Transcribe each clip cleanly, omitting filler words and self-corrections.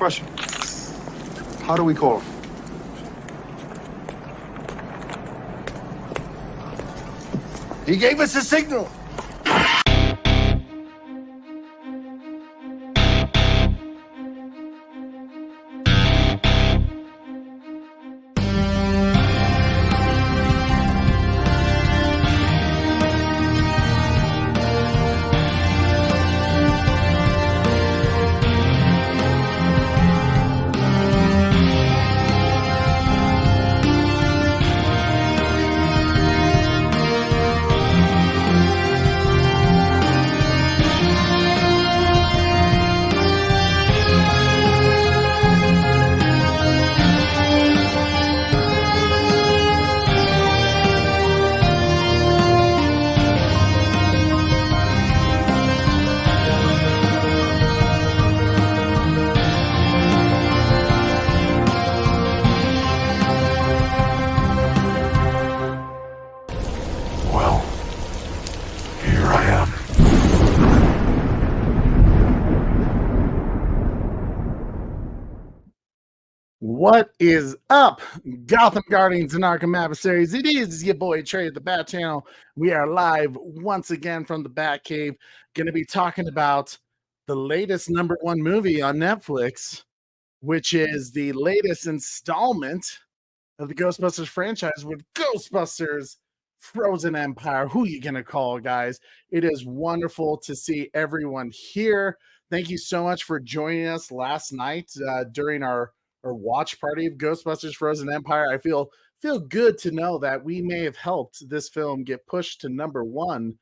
Question. How do we call him? He gave us a signal. What is up, Gotham Guardians and Arkham Adversaries? It is your boy Trey at the Bat Channel. We are live once again from the Bat Cave. Going to be talking about the latest #1 movie on Netflix, which is the latest installment of the Ghostbusters franchise with Ghostbusters Frozen Empire. Who you going to call, guys? It is wonderful to see everyone here. Thank you so much for joining us last night during our watch party of Ghostbusters Frozen Empire. I feel good to know that we may have helped this film get pushed to #1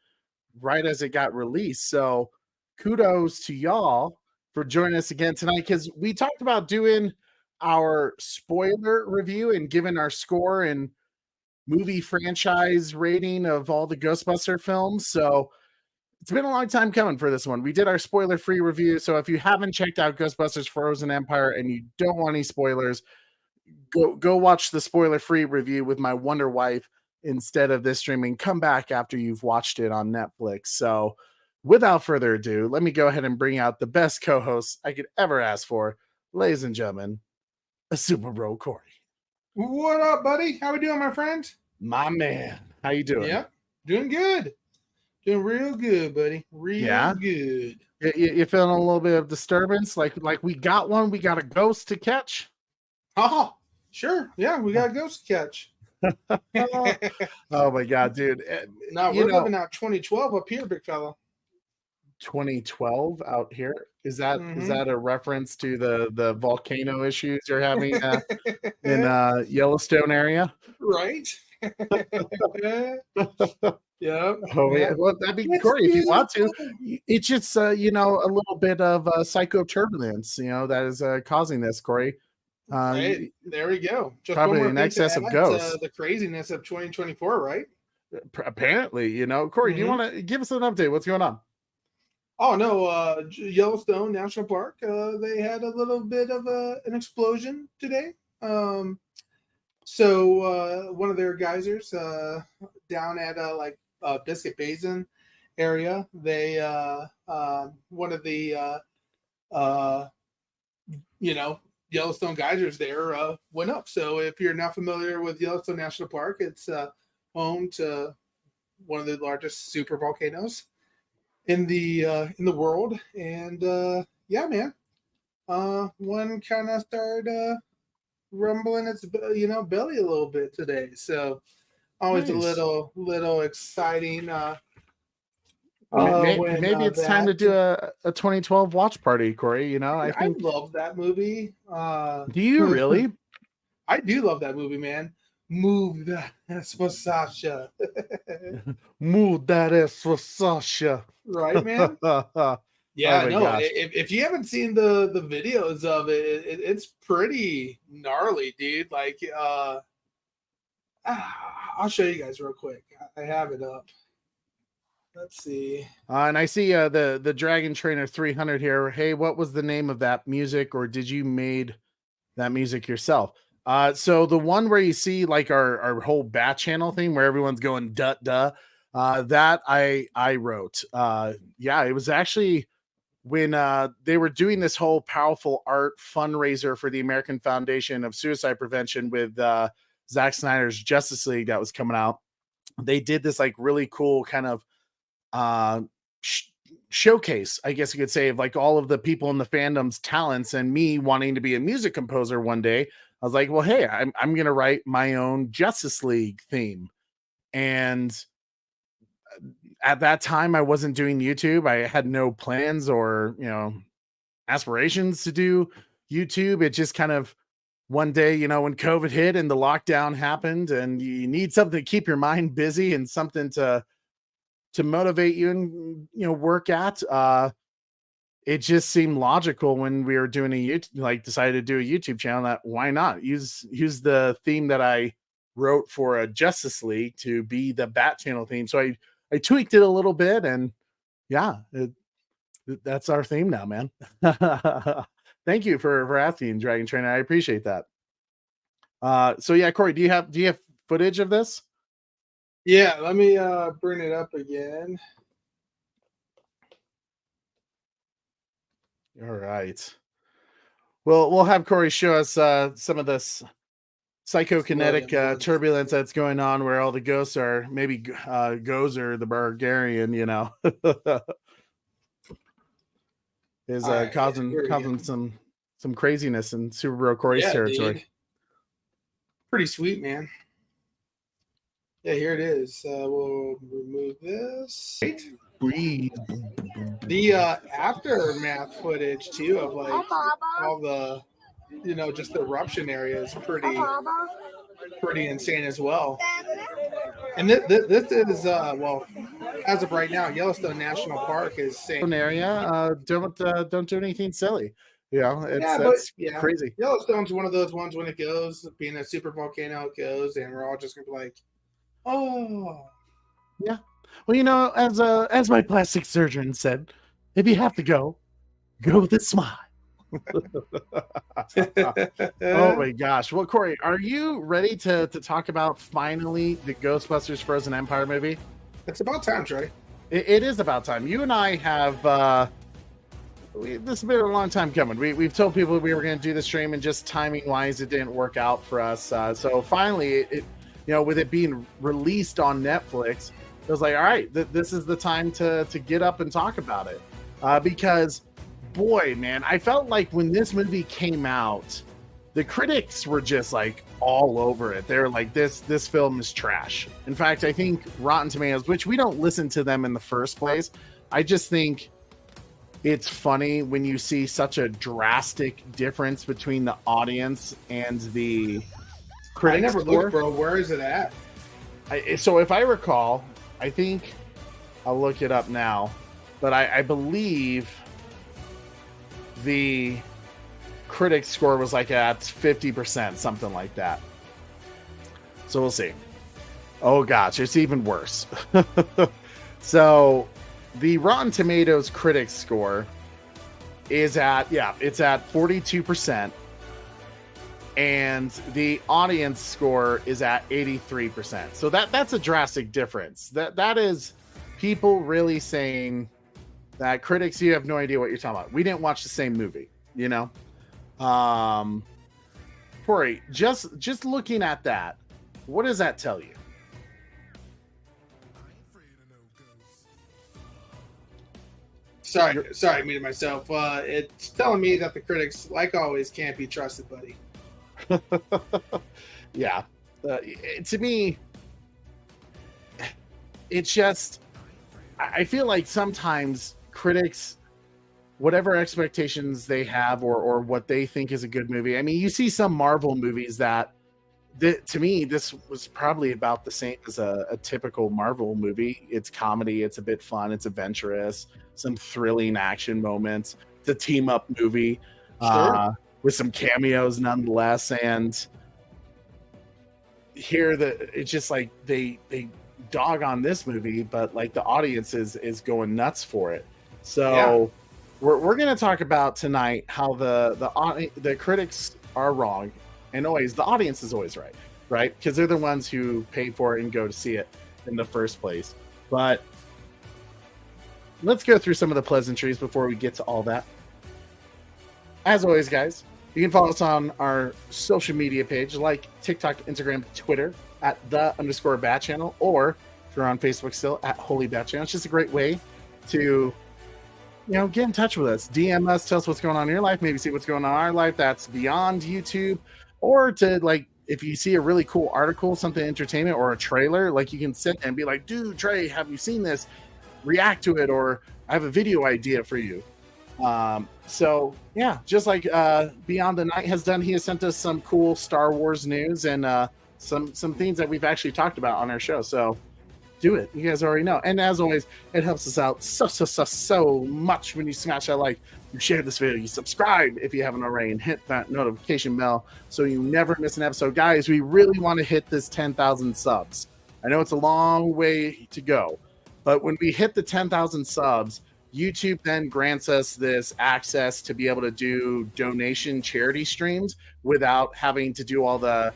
right as it got released. So kudos to y'all for joining us again tonight, because we talked about doing our spoiler review and giving our score and movie franchise rating of all the Ghostbuster films. So it's been a long time coming for this one. We did our spoiler-free review, so if you haven't checked out Ghostbusters Frozen Empire and you don't want any spoilers, go watch the spoiler-free review with my Wonder Wife instead of this streaming. Come back after you've watched it on Netflix. So without further ado, let me go ahead and bring out the best co-host I could ever ask for. Ladies and gentlemen, a Super Bro Corey. What up, buddy? How we doing, my friend? My man. How you doing? Yep, doing good. Doing real good, buddy. Real good. You feeling a little bit of disturbance? Like we got one? We got a ghost to catch? Oh, sure. Yeah, we got a ghost to catch. Oh my God, dude. Now we're living out 2012 up here, big fella. 2012 out here? Is that a reference to the volcano issues you're having in Yellowstone area? Right. Yeah. Oh yeah. Well, that'd be great if you want to. It's just a little bit of psycho turbulence, that is causing this, Corey. Hey, there we go. Just probably in excess of ghosts. The craziness of 2024, right? Apparently, Corey, do you want to give us an update? What's going on? Oh no, Yellowstone National Park. They had a little bit of an explosion today. So one of their geysers down at Biscuit Basin area, they one of the Yellowstone geysers there went up. So if you're not familiar with Yellowstone National Park, it's home to one of the largest super volcanoes in the world. And yeah, man, one kind of started rumbling its belly a little bit today. So always nice. a little exciting. Maybe it's time to do a 2012 watch party, Corey. I love that movie. Do you really? I do love that movie, man. Move that ass for Sasha. Move that ass for Sasha. Right, man. Yeah, no. If you haven't seen the videos of it, it's pretty gnarly, dude. Like, I'll show you guys real quick. I have it up. Let's see. And I see the Dragon Trainer 300 here. Hey, what was the name of that music, or did you made that music yourself? So the one where you see like our whole Bat Channel thing where everyone's going duh, that I wrote. Yeah, it was actually when they were doing this whole powerful art fundraiser for the American Foundation of Suicide Prevention with Zack Snyder's Justice League that was coming out, they did this like really cool kind of uh, showcase, I guess you could say, of like all of the people in the fandom's talents. And me wanting to be a music composer one day, I was like, well, hey, I'm gonna write my own Justice League theme. And at that time, I wasn't doing YouTube. I had no plans or aspirations to do YouTube. It just kind of one day, when COVID hit and the lockdown happened, and you need something to keep your mind busy and something to motivate you and work at. It just seemed logical when we were doing decided to do a YouTube channel, that why not use the theme that I wrote for a Justice League to be the Bat Channel theme. So I tweaked it a little bit, and yeah, that's our theme now, man. Thank you for asking, Dragon Trainer. I appreciate that. So yeah, Corey, do you have footage of this? Yeah, let me bring it up again. All right. Well, we'll have Corey show us some of this psychokinetic turbulence that's going on, where all the ghosts are maybe Gozer the Bulgarian, is right, causing some craziness in Superbro Corey's territory. Dude. Pretty sweet, man. Yeah, here it is. We'll remove this. Right. Breathe. The aftermath footage too of like all the just the eruption area is pretty insane as well. And this is well, as of right now, Yellowstone National Park is saying area. Don't do anything silly. It's crazy. Yellowstone's one of those ones, when it goes, being a super volcano, it goes, and we're all just gonna be like, oh, yeah. Well, as my plastic surgeon said, if you have to go with a smile. Oh my gosh. Well, Corey, are you ready to talk about finally the Ghostbusters Frozen Empire movie? It's about time, Trey. It is about time. You and I have this has been a long time coming. We've told people we were going to do the stream, and just timing wise, it didn't work out for us. So finally, it with it being released on Netflix, it was like, all right, this is the time to get up and talk about it. Because, boy, man, I felt like when this movie came out, the critics were just like all over it. They're like, this film is trash. In fact, I think Rotten Tomatoes, which we don't listen to them in the first place, I just think it's funny when you see such a drastic difference between the audience and the critics. I never looked, bro. Where is it at? So if I recall, I think I'll look it up now, but I believe the critic score was like at 50%, something like that. So we'll see. Oh gosh, it's even worse. So the Rotten Tomatoes critic score is it's at 42%, and the audience score is at 83%. So that's a drastic difference. That is people really saying that critics, you have no idea what you're talking about. We didn't watch the same movie, Corey, just looking at that, what does that tell you? Sorry, me to myself. It's telling me that the critics, like always, can't be trusted, buddy. Yeah. To me, it's just, I feel like sometimes critics, whatever expectations they have or what they think is a good movie. I mean, you see some Marvel movies that to me, this was probably about the same as a typical Marvel movie. It's comedy, it's a bit fun, it's adventurous, some thrilling action moments. It's a team up movie. Sure. With some cameos nonetheless. And here it's just like they dog on this movie, but like the audience is going nuts for it. So we're going to talk about tonight how the critics are wrong, and always the audience is always right? Because they're the ones who pay for it and go to see it in the first place. But let's go through some of the pleasantries before we get to all that. As always, guys, you can follow us on our social media page like TikTok, Instagram, Twitter at _Bat Channel, or if you're on Facebook still at Holy Bat Channel. It's just a great way to get in touch with us. DM us, tell us what's going on in your life, maybe see what's going on in our life that's beyond YouTube, or to if you see a really cool article, something entertainment, or a trailer, you can sit and be like, dude, Trey, have you seen this? React to it, or I have a video idea for you. So yeah, just like Beyond the Night has done, he has sent us some cool Star Wars news and some things that we've actually talked about on our show. So do it. You guys already know. And as always, it helps us out so much when you smash that like, you share this video, you subscribe if you haven't already, and hit that notification bell so you never miss an episode. Guys, we really want to hit this 10,000 subs. I know it's a long way to go, but when we hit the 10,000 subs, YouTube then grants us this access to be able to do donation charity streams without having to do all the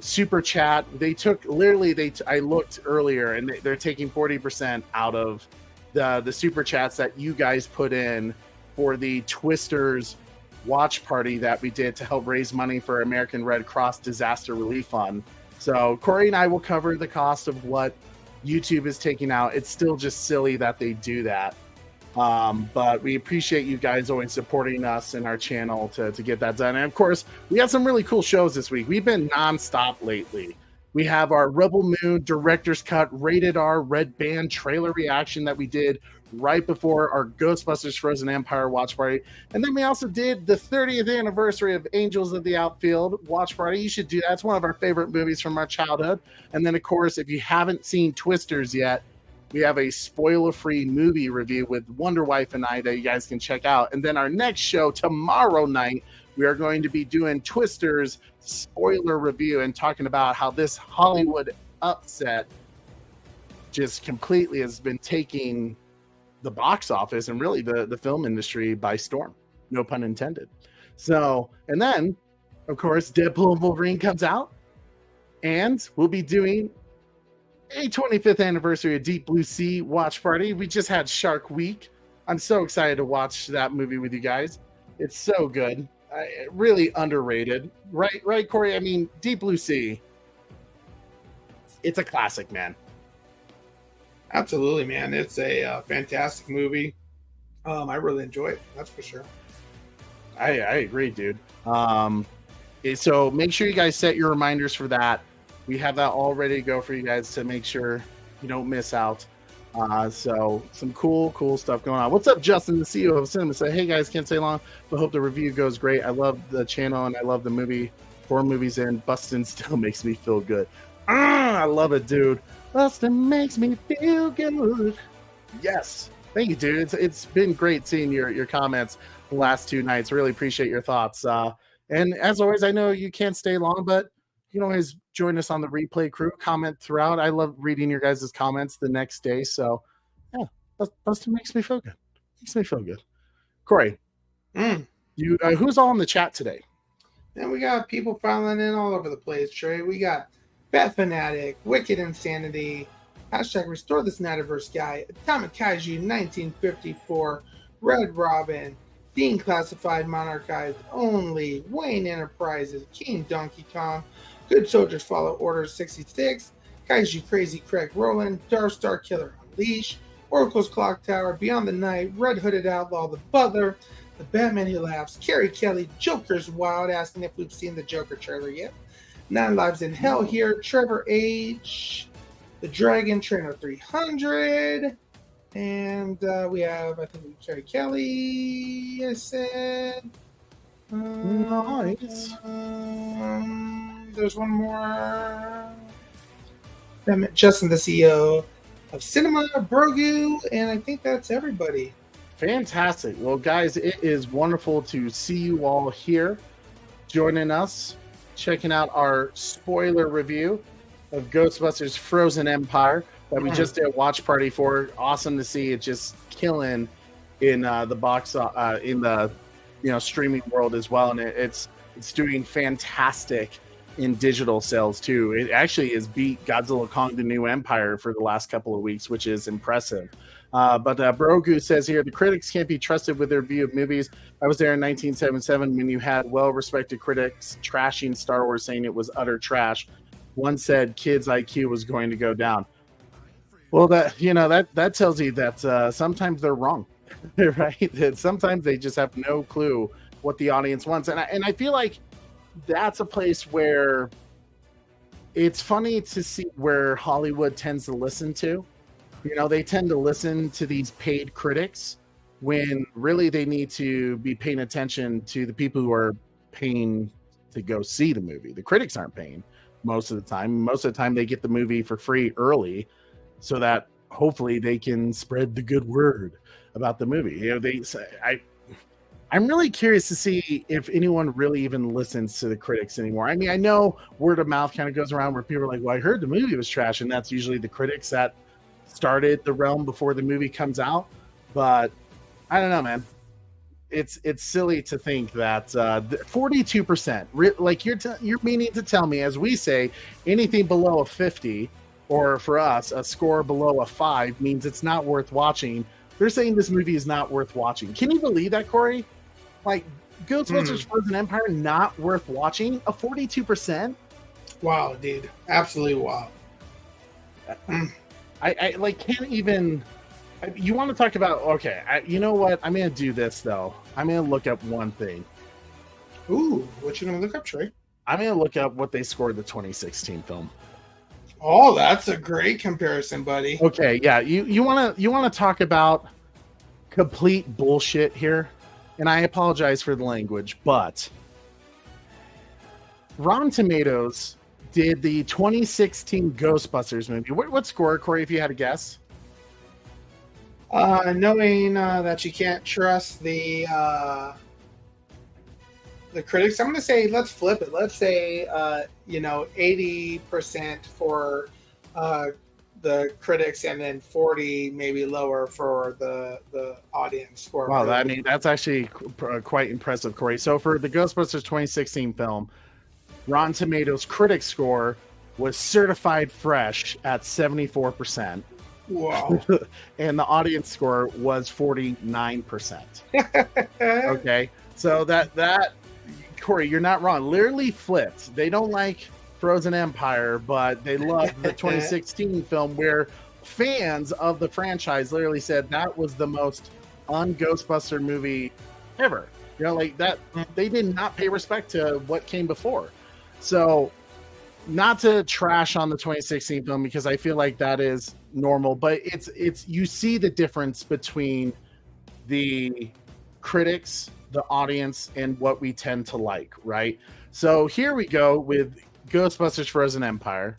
super chat. They took I looked earlier, and they're taking 40% out of the super chats that you guys put in for the Twisters watch party that we did to help raise money for American Red Cross Disaster Relief Fund. So Corey and I will cover the cost of what YouTube is taking out. It's still just silly that they do that. But we appreciate you guys always supporting us and our channel to get that done. And of course, we had some really cool shows this week. We've been nonstop lately. We have our Rebel Moon Director's Cut Rated R Red Band trailer reaction that we did right before our Ghostbusters Frozen Empire watch party. And then we also did the 30th anniversary of Angels of the Outfield watch party. You should do that. It's one of our favorite movies from our childhood. And then, of course, if you haven't seen Twisters yet, we have a spoiler-free movie review with Wonder Wife and I that you guys can check out. And then our next show, tomorrow night, we are going to be doing Twisters spoiler review and talking about how this Hollywood upset just completely has been taking the box office and really the film industry by storm. No pun intended. So, and then, of course, Deadpool and Wolverine comes out, and we'll be doing a 25th anniversary of Deep Blue Sea watch party. We just had Shark Week. I'm so excited to watch that movie with you guys. It's so good. Really underrated. Right, Corey? I mean, Deep Blue Sea, it's a classic, man. Absolutely, man. It's a fantastic movie. I really enjoy it. That's for sure. I agree, dude. So make sure you guys set your reminders for that. We have that all ready to go for you guys to make sure you don't miss out. So some cool stuff going on. What's up, Justin, the CEO of Cinema? Say, hey guys, can't stay long, but hope the review goes great. I love the channel and I love the movie. 4 movies in, Bustin' still makes me feel good. I love it, dude. Bustin' makes me feel good. Yes, thank you, dude. It's been great seeing your comments the last 2 nights. Really appreciate your thoughts. And as always, I know you can't stay long, but you can always join us on the replay crew. Comment throughout. I love reading your guys' comments the next day. So, yeah, Bustin' makes me feel good. Makes me feel good. Corey, you who's all in the chat today? And we got people filing in all over the place, Trey. We got Bat Fanatic, Wicked Insanity, hashtag Restore the Snyderverse Guy, Atomic Kaiju 1954, Red Robin, Dean Classified Monarchized Only, Wayne Enterprises, King Donkey Kong, Good Soldiers Follow Order 66, Kaiju Crazy Craig Rowland, Dark Star Killer Unleash, Oracle's Clock Tower, Beyond the Night, Red Hooded Outlaw, The Butler, The Batman Who Laughs, Carrie Kelly, Joker's Wild, asking if we've seen the Joker trailer yet. 9 Lives in Hell here, Trevor H, The Dragon Trainer 300, and we have, I think, Carrie Kelly, I said. Nice. There's one more. Justin, the CEO of Cinema Brogu, and I think that's everybody. Fantastic. Well, guys, it is wonderful to see you all here joining us, checking out our spoiler review of Ghostbusters Frozen Empire that we just did a watch party for. Awesome to see it just killing in the box in the streaming world as well, and it's doing fantastic in digital sales too. It actually has beat Godzilla Kong: The New Empire for the last couple of weeks, which is impressive. But Brogu says here, the critics can't be trusted with their view of movies. I was there in 1977 when you had well-respected critics trashing Star Wars, saying it was utter trash. One said kids' IQ was going to go down. Well, that tells you that sometimes they're wrong, right? That sometimes they just have no clue what the audience wants, and I feel like that's a place where it's funny to see where Hollywood tends to listen to. They tend to listen to these paid critics when really they need to be paying attention to the people who are paying to go see the movie. The critics aren't paying most of the time. Most of the time they get the movie for free early so that hopefully they can spread the good word about the movie. I'm really curious to see if anyone really even listens to the critics anymore. I mean, I know word of mouth kind of goes around where people are like, well, I heard the movie was trash, and that's usually the critics that started the realm before the movie comes out. But I don't know, man. It's silly to think that 42%, like you're meaning to tell me, as we say, anything below a 50, or for us, a score below a 5 means it's not worth watching. They're saying this movie is not worth watching. Can you believe that, Corey? Like, Ghostbusters Frozen Empire not worth watching? A 42%? Wow, dude. Absolutely wow. I like can't even. You want to talk about? Okay, you know what? I'm gonna do this though. I'm gonna look up one thing. Ooh, what you gonna look up, Trey? I'm gonna look up what they scored the 2016 film. Oh, that's a great comparison, buddy. Okay, yeah. You wanna talk about complete bullshit here? And I apologize for the language, but Rotten Tomatoes did the 2016 Ghostbusters movie. What score, Corey, if you had a guess? Knowing that you can't trust the critics, I'm going to say let's flip it. Let's say 80% for the critics, and then 40 maybe lower for the audience. Wow, that's actually quite impressive, Corey. So for the Ghostbusters 2016 film, Rotten Tomatoes critic score was certified fresh at 74%. Wow. And the audience score was 49%. Okay. So that Corey, you're not wrong. Literally flipped. They don't like Frozen Empire, but they love the 2016 film, where fans of the franchise literally said that was the most un-Ghostbuster movie ever. Like that, they did not pay respect to what came before. So, not to trash on the 2016 film, because I feel like that is normal, but it's you see the difference between the critics, the audience, and what we tend to like, right? So here we go with Ghostbusters Frozen Empire.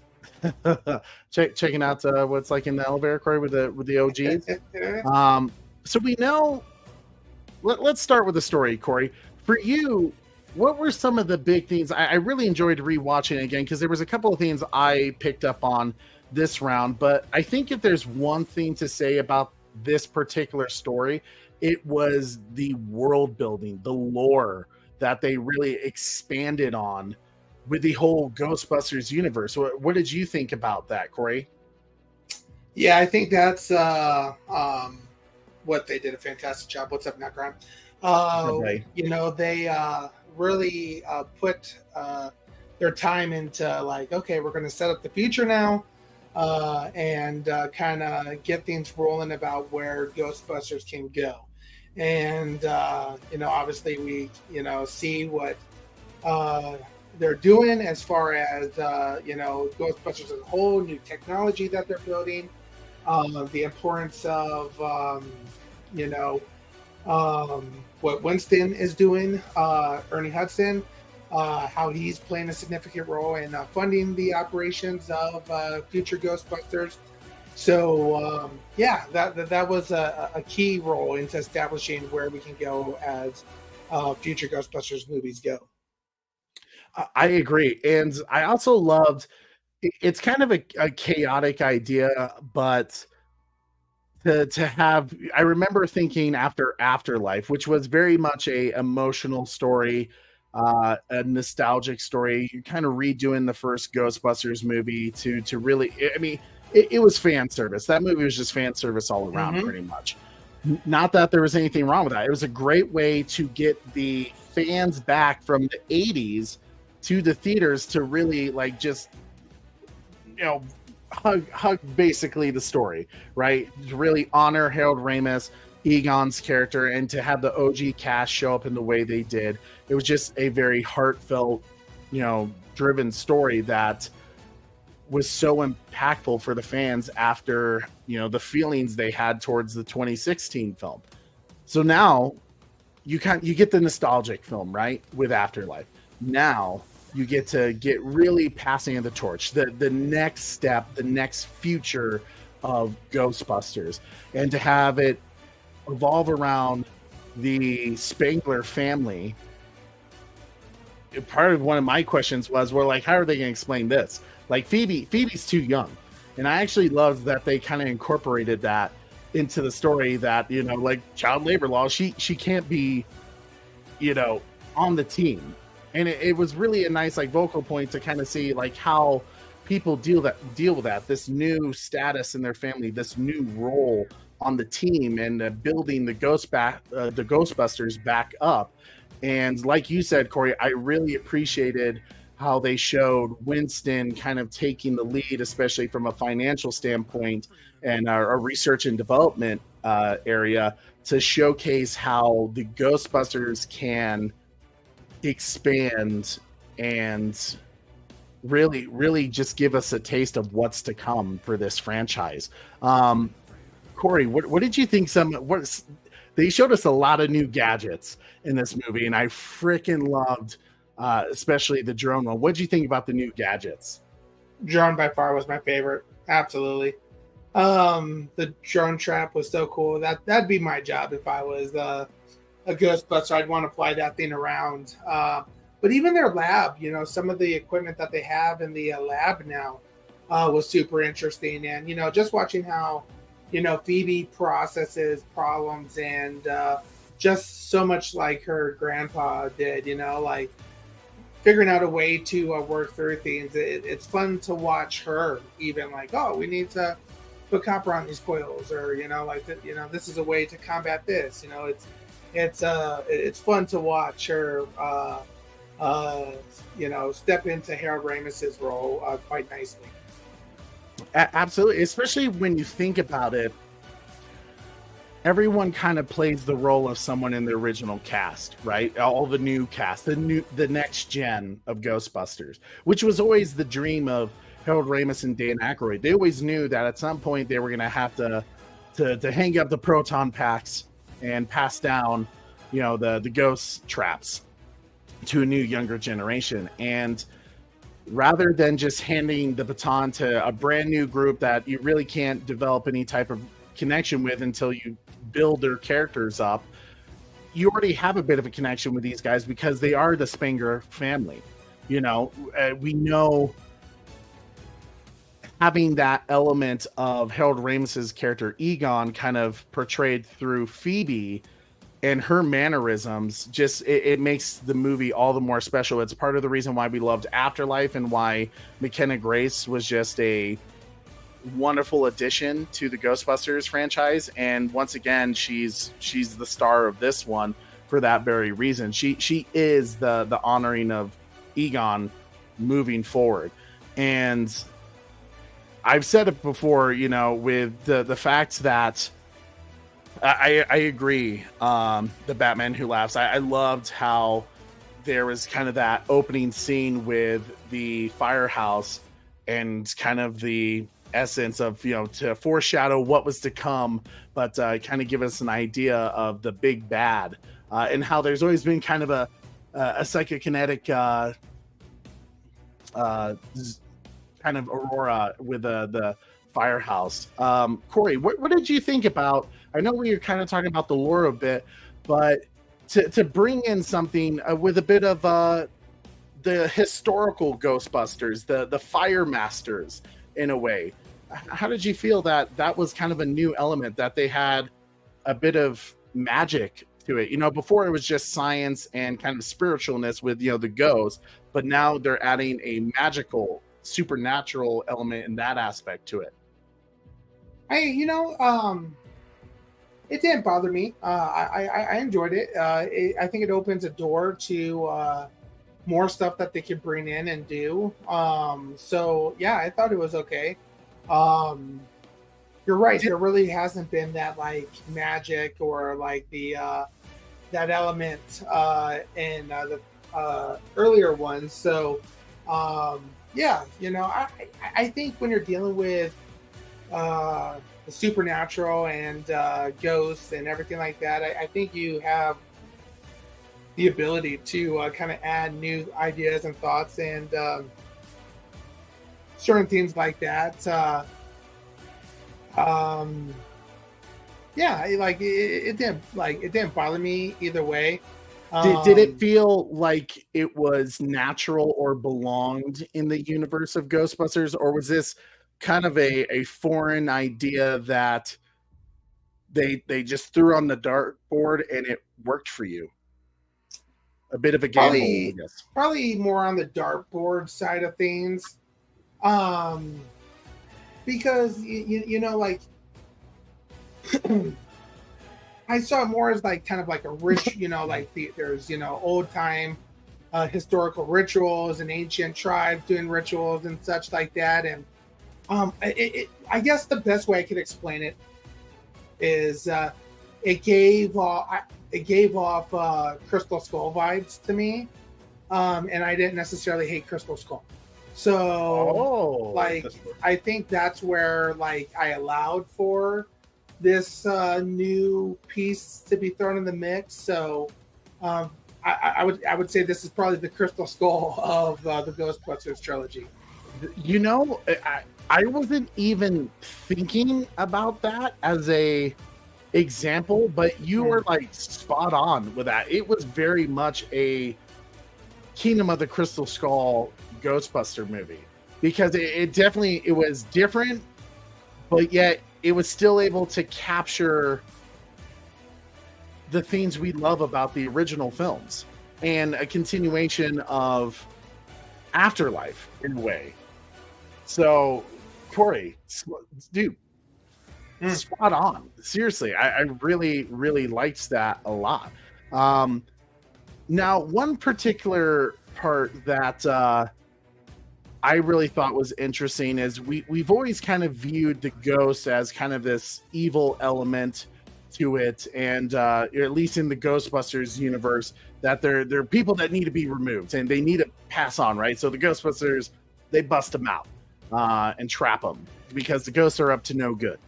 Checking out what's like in the elevator, Corey, with the OGs. So we know. Let's start with the story, Corey. For you, what were some of the big things? I really enjoyed rewatching it again, because there was a couple of things I picked up on this round. But I think if there's one thing to say about this particular story, it was the world building, the lore that they really expanded on with the whole Ghostbusters universe. What did you think about that, Corey? Yeah, I think that's what they did a fantastic job. What's up, Nutgram? Okay. They really put their time into like, okay, we're going to set up the future now, and kind of get things rolling about where Ghostbusters can go. And obviously we see what they're doing as far as Ghostbusters as a whole, new technology that they're building, the importance of what Winston is doing, Ernie Hudson, how he's playing a significant role in funding the operations of future Ghostbusters. So that was a key role into establishing where we can go as future Ghostbusters movies go. I agree. And I also loved, it's kind of a chaotic idea, but to have, I remember thinking after Afterlife, which was very much a emotional story, a nostalgic story, kind of redoing the first Ghostbusters movie to really, I mean, it was fan service. That movie was just fan service all around, pretty much. Not that there was anything wrong with that. It was a great way to get the fans back from the 80s to the theaters to really like just, you know, hug basically the story, right? To really honor Harold Ramis, Egon's character, and to have the OG cast show up in the way they did. It was just a very heartfelt, you know, driven story that was so impactful for the fans after, you know, the feelings they had towards the 2016 film. So now you get the nostalgic film, right, with Afterlife. Now you get to get really passing of the torch, the next step, the next future of Ghostbusters, and to have it evolve around the Spengler family. Part of one of my questions was, well, like, how are they going to explain this? Like, Phoebe's too young, and I actually love that they kind of incorporated that into the story, that, you know, like, child labor law, she can't be, you know, on the team. And it was really a nice, like, vocal point to kind of see, like, how people deal with that, this new status in their family, this new role on the team, and building the Ghostbusters back up. And like you said, Corey, I really appreciated how they showed Winston kind of taking the lead, especially from a financial standpoint and a research and development area, to showcase how the Ghostbusters can expand and really just give us a taste of what's to come for this franchise. Corey, what did you think? They showed us a lot of new gadgets in this movie, and I freaking loved, especially the drone one. What did you think about the new gadgets? Drone by far was my favorite. Absolutely. The drone trap was so cool. That'd be my job if I was a Ghostbuster. I'd want to fly that thing around. But even their lab, you know, some of the equipment that they have in the lab now was super interesting. And, you know, just watching how, you know, Phoebe processes problems, and just so much like her grandpa did, you know, like figuring out a way to work through things. It's fun to watch her even like, oh, we need to put copper on these coils, or, you know, like, you know, this is a way to combat this. You know, it's fun to watch her, you know, step into Harold Ramis's role quite nicely. Absolutely, especially when you think about it, everyone kind of plays the role of someone in the original cast, right? All the new cast, the next gen of Ghostbusters, which was always the dream of Harold Ramis and Dan Aykroyd. They always knew that at some point they were going to have to hang up the proton packs and pass down, you know, the ghost traps to a new younger generation. And rather than just handing the baton to a brand new group that you really can't develop any type of connection with until you build their characters up, you already have a bit of a connection with these guys because they are the Spengler family. You know, we know having that element of Harold Ramis's character Egon kind of portrayed through Phoebe and her mannerisms, just it makes the movie all the more special. It's part of the reason why we loved Afterlife and why McKenna Grace was just a wonderful addition to the Ghostbusters franchise. And once again, she's the star of this one for that very reason. She is the honoring of Egon moving forward. And I've said it before, you know, with the fact that I agree. The Batman Who Laughs. I loved how there was kind of that opening scene with the firehouse and kind of the essence of, you know, to foreshadow what was to come, but kind of give us an idea of the big bad, and how there's always been kind of a psychokinetic kind of aurora with the firehouse. Corey, what did you think about? I know we were kind of talking about the lore a bit, but to bring in something with a bit of the historical Ghostbusters, the Fire Masters, in a way. How did you feel that was kind of a new element, that they had a bit of magic to it? You know, before it was just science and kind of spiritualness with, you know, the ghosts, but now they're adding a magical, supernatural element in that aspect to it. It didn't bother me. I enjoyed it. I think it opens a door to more stuff that they could bring in and do. So yeah, I thought it was okay. Um, you're right. There really hasn't been that like magic or like the that element in the earlier ones. So yeah, I think when you're dealing with the supernatural and ghosts and everything like that, I think you have the ability to kind of add new ideas and thoughts and certain things like that. Yeah, it didn't bother me either way. Did it feel like it was natural or belonged in the universe of Ghostbusters, or was this kind of a foreign idea that they just threw on the dartboard and it worked for you? A bit of a gamble, I guess. Probably more on the dartboard side of things, because like I saw it more as like kind of like a rich, there's old time historical rituals and ancient tribes doing rituals and such like that, and I guess the best way I could explain it is it gave off Crystal Skull vibes to me, and I didn't necessarily hate Crystal Skull. So, I think that's where I allowed for this new piece to be thrown in the mix. So, I would say this is probably the Crystal Skull of the Ghostbusters trilogy. I wasn't even thinking about that as a example, but you were spot on with that. It was very much a Kingdom of the Crystal Skull Ghostbuster movie, because it was different, but yet it was still able to capture the things we love about the original films and a continuation of Afterlife in a way. So, Corey, dude, spot on. Seriously, I really, really liked that a lot. Now, one particular part that I really thought was interesting is we've always kind of viewed the ghost as kind of this evil element to it, and at least in the Ghostbusters universe, that they're people that need to be removed and they need to pass on, right? So the Ghostbusters, they bust them out and trap them because the ghosts are up to no good.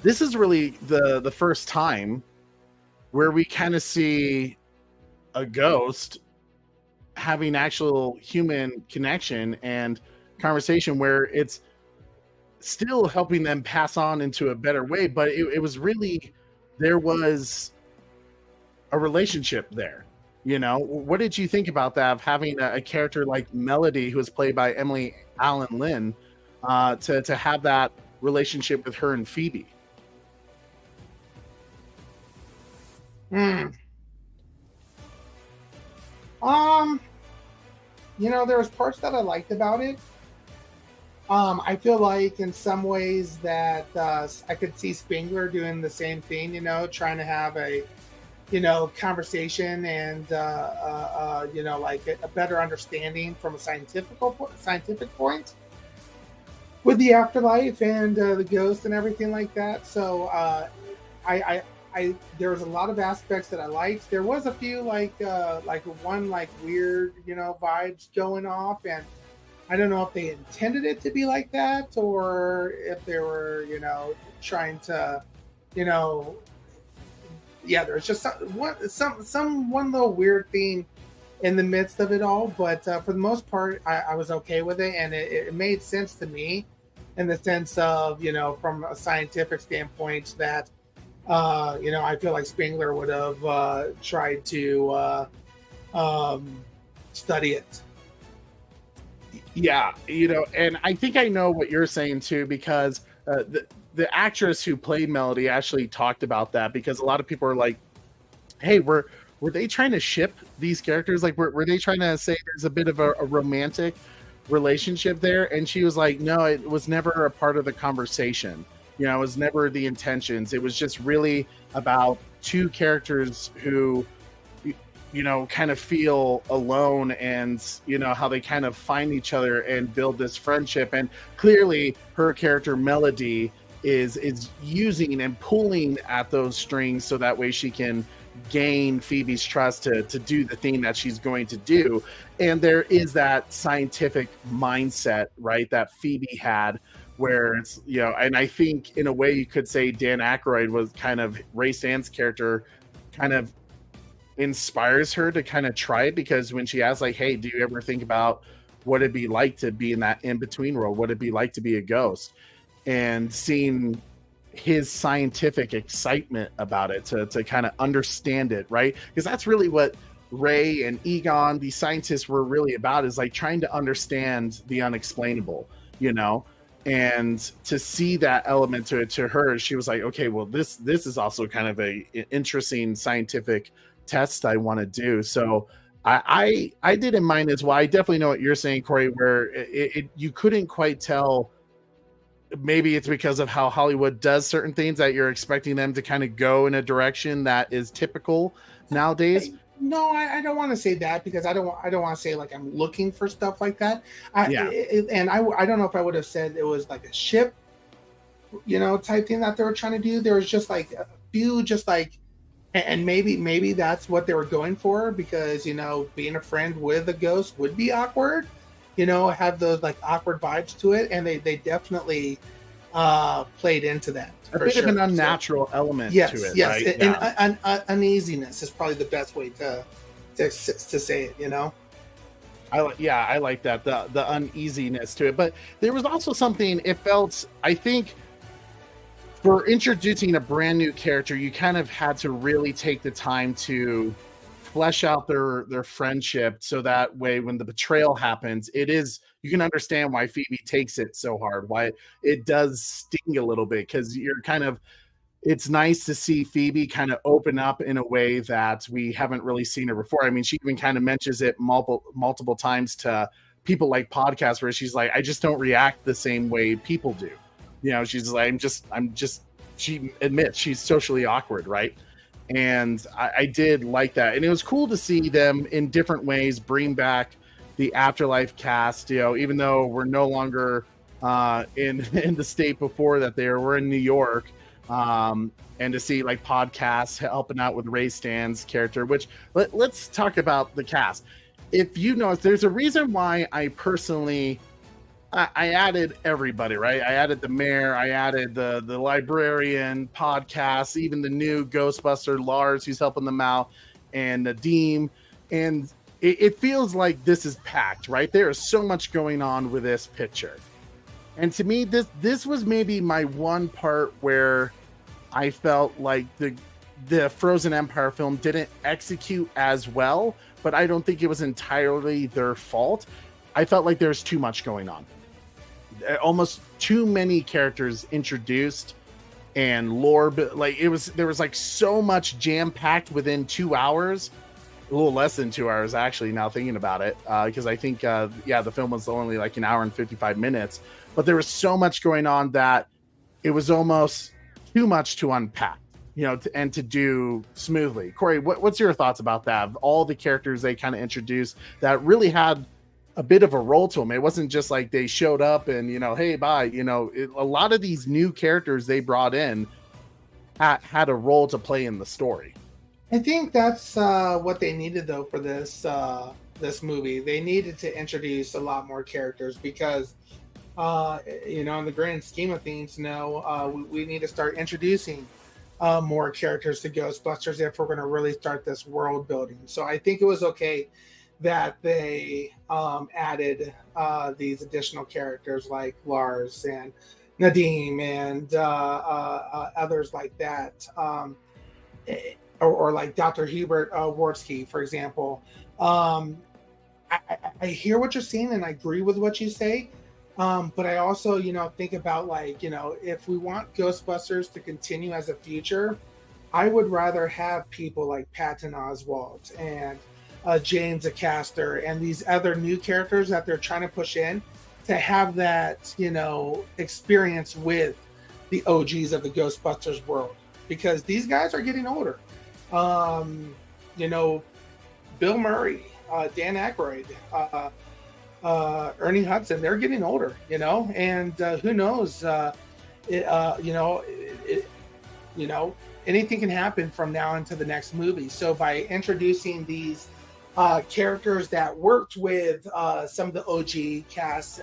This is really the first time where we kind of see a ghost having actual human connection and conversation, where it's still helping them pass on into a better way, but it was really, there was a relationship there. What did you think about that, of having a character like Melody, who was played by Emily Allen Lynn, to have that relationship with her and Phoebe? There was parts that I liked about it. I feel like in some ways that I could see Spengler doing the same thing, trying to have a, conversation and, a better understanding from a scientific point with the afterlife and the ghost and everything like that. So there was a lot of aspects that I liked. There was a few like one weird, vibes going off, and I don't know if they intended it to be like that or if they were, trying to, there's just one little weird thing in the midst of it all. But for the most part, I was okay with it, and it made sense to me in the sense of, from a scientific standpoint that, I feel like Spengler would have tried to study it. Yeah, and I think I know what you're saying too, because the actress who played Melody actually talked about that, because a lot of people are like, hey, were they trying to ship these characters? Like, were they trying to say there's a bit of a romantic relationship there? And she was like, no, it was never a part of the conversation. You know, it was never the intentions. It was just really about two characters who, you know, kind of feel alone, and you know how they kind of find each other and build this friendship. And clearly her character Melody is using and pulling at those strings so that way she can gain Phoebe's trust to do the thing that she's going to do. And there is that scientific mindset, right, that Phoebe had, where it's, you know, and I think in a way you could say Dan Aykroyd was kind of Ray Stantz character kind of inspires her to kind of try it, because when she asks like, hey, do you ever think about what it'd be like to be in that in-between world, what it'd be like to be a ghost, and seeing his scientific excitement about it to kind of understand it, right? Because that's really what Ray and Egon, the scientists, were really about, is like trying to understand the unexplainable, you know. And to see that element to her, she was like, okay, well, this is also kind of a interesting scientific test I want to do. So I didn't mind as well. I definitely know what you're saying, Corey, where you couldn't quite tell. Maybe it's because of how Hollywood does certain things that you're expecting them to kind of go in a direction that is typical nowadays. No, I don't want to say that, because I don't want to say like I'm looking for stuff like that. I don't know if I would have said it was like a ship, you know, type thing that they were trying to do. There was just like a few, just like, and maybe that's what they were going for, because, you know, being a friend with a ghost would be awkward, you know, have those like awkward vibes to it, and they definitely played into that. A bit of an unnatural element yes, to it, yes, right? and uneasiness is probably the best way to say it, you know. I like that, the uneasiness to it. But there was also something, it felt, I think, for introducing a brand new character, you kind of had to really take the time to flesh out their friendship, so that way when the betrayal happens, you can understand why Phoebe takes it so hard, why it does sting a little bit, because it's nice to see Phoebe kind of open up in a way that we haven't really seen her before. I mean, she even kind of mentions it multiple times to people like podcasts, where she's like, I just don't react the same way people do. You know, she's like, she admits she's socially awkward, right? And I did like that. And it was cool to see them in different ways bring back the Afterlife cast, you know, even though we're no longer in the state before that we're in New York. And to see like podcasts helping out with Ray Stan's character, which let's talk about the cast. If you know, there's a reason why I personally I added everybody, right? I added the mayor, I added the librarian, podcast, even the new Ghostbuster Lars, who's helping them out, and Nadim. And it feels like this is packed, right? There is so much going on with this picture. And to me, this was maybe my one part where I felt like the Frozen Empire film didn't execute as well, but I don't think it was entirely their fault. I felt like there's too much going on. Almost too many characters introduced and lore, but like there was like so much jam-packed within 2 hours, a little less than 2 hours actually, now thinking about it, because I think the film was only like an hour and 55 minutes, but there was so much going on that it was almost too much to unpack, you know, and to do smoothly. Corey, what's your thoughts about that? All the characters they kind of introduced that really had a bit of a role to them. It wasn't just like they showed up and, you know, hey, bye. You know, a lot of these new characters they brought in had a role to play in the story. I think that's what they needed, though, for this movie. They needed to introduce a lot more characters, because you know, in the grand scheme of things, you know, we need to start introducing more characters to Ghostbusters if we're going to really start this world building. So I think it was okay that they added these additional characters like Lars and Nadim and others like that, or like Dr. Hubert Wartsky, for example. I hear what you're saying, and I agree with what you say. But I also, you know, think about like, you know, if we want Ghostbusters to continue as a future, I would rather have people like Patton Oswalt and James Acaster and these other new characters that they're trying to push in to have that, you know, experience with the OGs of the Ghostbusters world, because these guys are getting older. You know, Bill Murray, Dan Aykroyd, Ernie Hudson, they're getting older, you know, and who knows, you know, anything can happen from now into the next movie. So by introducing these characters that worked with some of the OG cast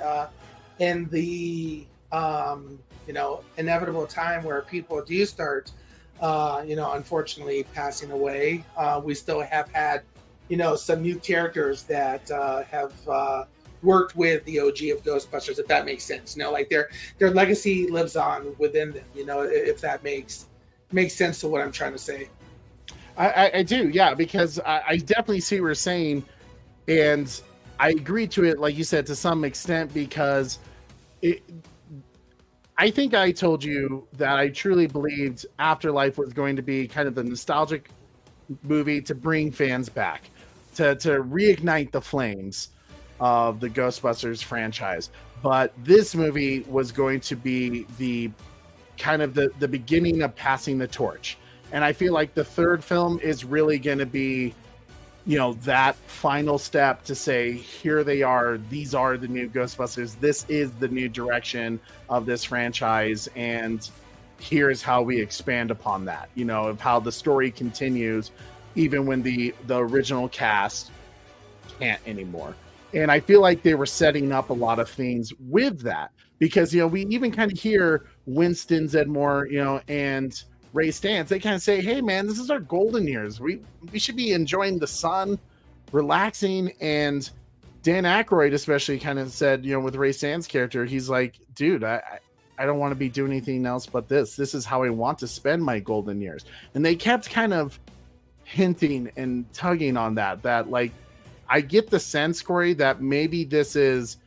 in the you know, inevitable time where people do start you know, unfortunately passing away, we still have had, you know, some new characters that have worked with the OG of Ghostbusters, if that makes sense. You know, like their legacy lives on within them, you know, if that makes sense to what I'm trying to say. I do, yeah, because I definitely see what you're saying, and I agree to it, like you said, to some extent, because I think I told you that I truly believed Afterlife was going to be kind of the nostalgic movie to bring fans back, to reignite the flames of the Ghostbusters franchise. But this movie was going to be the kind of the beginning of passing the torch. And I feel like the third film is really going to be, you know, that final step to say, here they are. These are the new Ghostbusters. This is the new direction of this franchise. And here's how we expand upon that, you know, of how the story continues, even when the original cast can't anymore. And I feel like they were setting up a lot of things with that, because, you know, we even kind of hear Winston Zeddemore, you know, and Ray Stantz, they kind of say, hey man, this is our golden years. We should be enjoying the sun, relaxing. And Dan Aykroyd especially kind of said, you know, with Ray Stantz' character, he's like, dude, I don't want to be doing anything else but this. This is how I want to spend my golden years. And they kept kind of hinting and tugging on that like, I get the sense, Corey, that maybe this is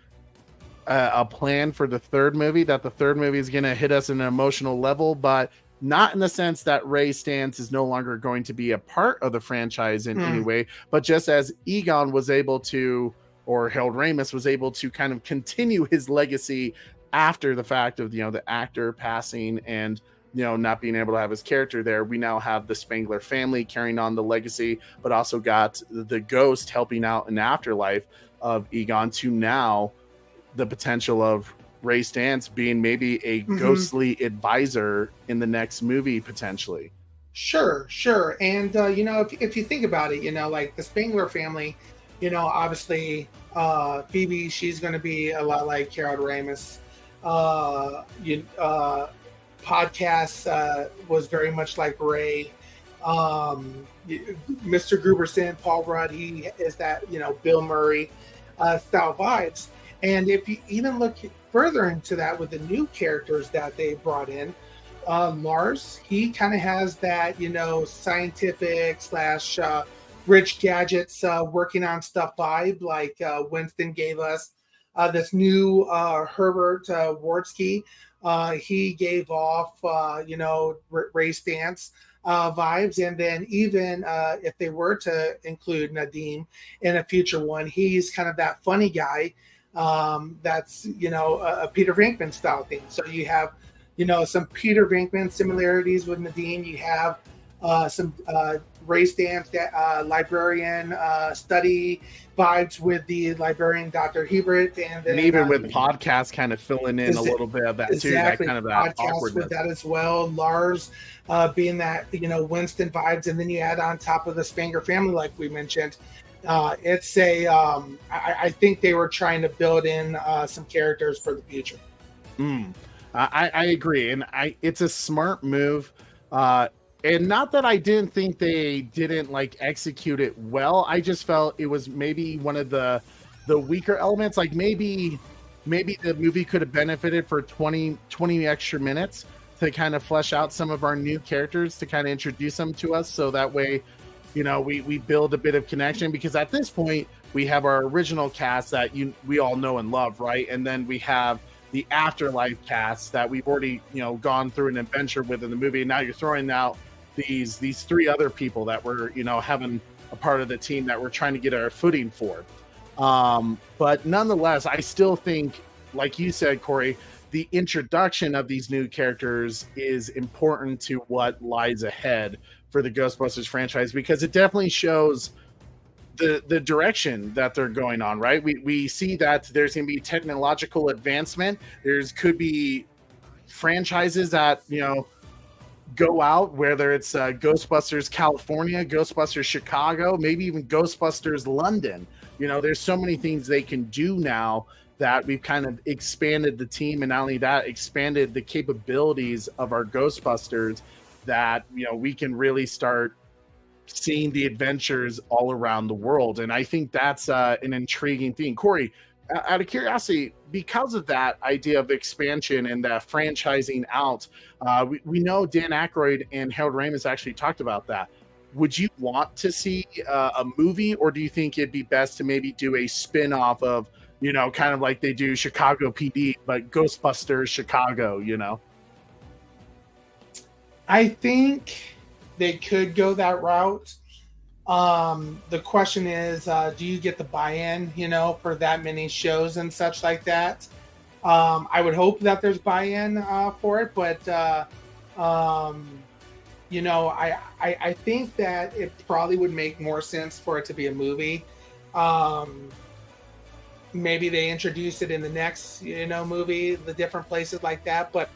a plan for the third movie, that the third movie is going to hit us in an emotional level, but not in the sense that Ray Stantz is no longer going to be a part of the franchise in any way, but just as Egon was able to, or Harold Ramis was able to kind of continue his legacy after the fact of, you know, the actor passing and, you know, not being able to have his character there. We now have the Spengler family carrying on the legacy, but also got the ghost helping out in Afterlife of Egon, to now the potential of Ray Stantz being maybe a ghostly advisor in the next movie, potentially. Sure. And, you know, if you think about it, you know, like the Spengler family, you know, obviously Phoebe, she's going to be a lot like Harold Ramis. Podcast was very much like Ray. Mr. Gruberson, Paul Rudd, he is that, you know, Bill Murray style vibes. And if you even look further into that with the new characters that they brought in, Lars, he kind of has that, you know, scientific / rich gadgets working on stuff vibe, like Winston gave us this new Herbert Wardsky. He gave off, you know, Ray Stantz vibes. And then even if they were to include Nadim in a future one, he's kind of that funny guy that's, you know, a Peter Venkman style thing. So you have, you know, some Peter Venkman similarities with Nadim. You have some Ray Stantz, librarian study vibes with the librarian Dr. Hebert, and then even with podcasts kind of filling in a little bit of that too, exactly, that kind of that awkwardness with that as well. Lars being that, you know, Winston vibes, and then you add on top of the Spengler family, like we mentioned. It's a I think they were trying to build in some characters for the future. I agree, and it's a smart move. And not that I didn't think they didn't like execute it well. I just felt it was maybe one of the weaker elements. Like maybe the movie could have benefited for 20 extra minutes to kind of flesh out some of our new characters, to kind of introduce them to us. So that way, you know, we build a bit of connection, because at this point we have our original cast that we all know and love, right? And then we have the Afterlife cast that we've already, you know, gone through an adventure with in the movie. And now you're throwing out these three other people that were, you know, having a part of the team that we're trying to get our footing for. But nonetheless, I still think, like you said, Corey, the introduction of these new characters is important to what lies ahead for the Ghostbusters franchise, because it definitely shows the direction that they're going on, right? We see that there's going to be technological advancement. Could be franchises that, go out, whether it's Ghostbusters California, Ghostbusters Chicago, maybe even Ghostbusters London. There's so many things they can do now that we've kind of expanded the team, and not only that, expanded the capabilities of our Ghostbusters, that we can really start seeing the adventures all around the world. And I think that's an intriguing thing. Corey, out of curiosity, because of that idea of expansion and franchising out, we know Dan Aykroyd and Harold Ramis actually talked about that. Would you want to see a movie, or do you think it'd be best to maybe do a spin-off of, kind of like they do Chicago PD, but Ghostbusters Chicago, I think they could go that route. The question is, do you get the buy-in, for that many shows and such like that? I would hope that there's buy-in for it, but I think that it probably would make more sense for it to be a movie. Maybe they introduce it in the next, movie, the different places like that. But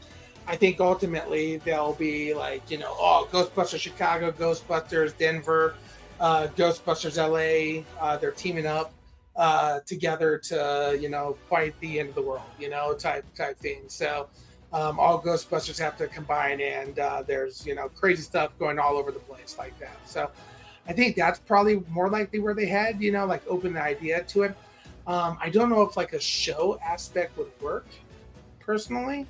I think ultimately they'll be like, Ghostbusters Chicago, Ghostbusters Denver, Ghostbusters LA. They're teaming up together to, fight the end of the world, type thing. So all Ghostbusters have to combine, and there's, crazy stuff going all over the place like that. So I think that's probably more likely where they head, like open the idea to it. I don't know if like a show aspect would work personally.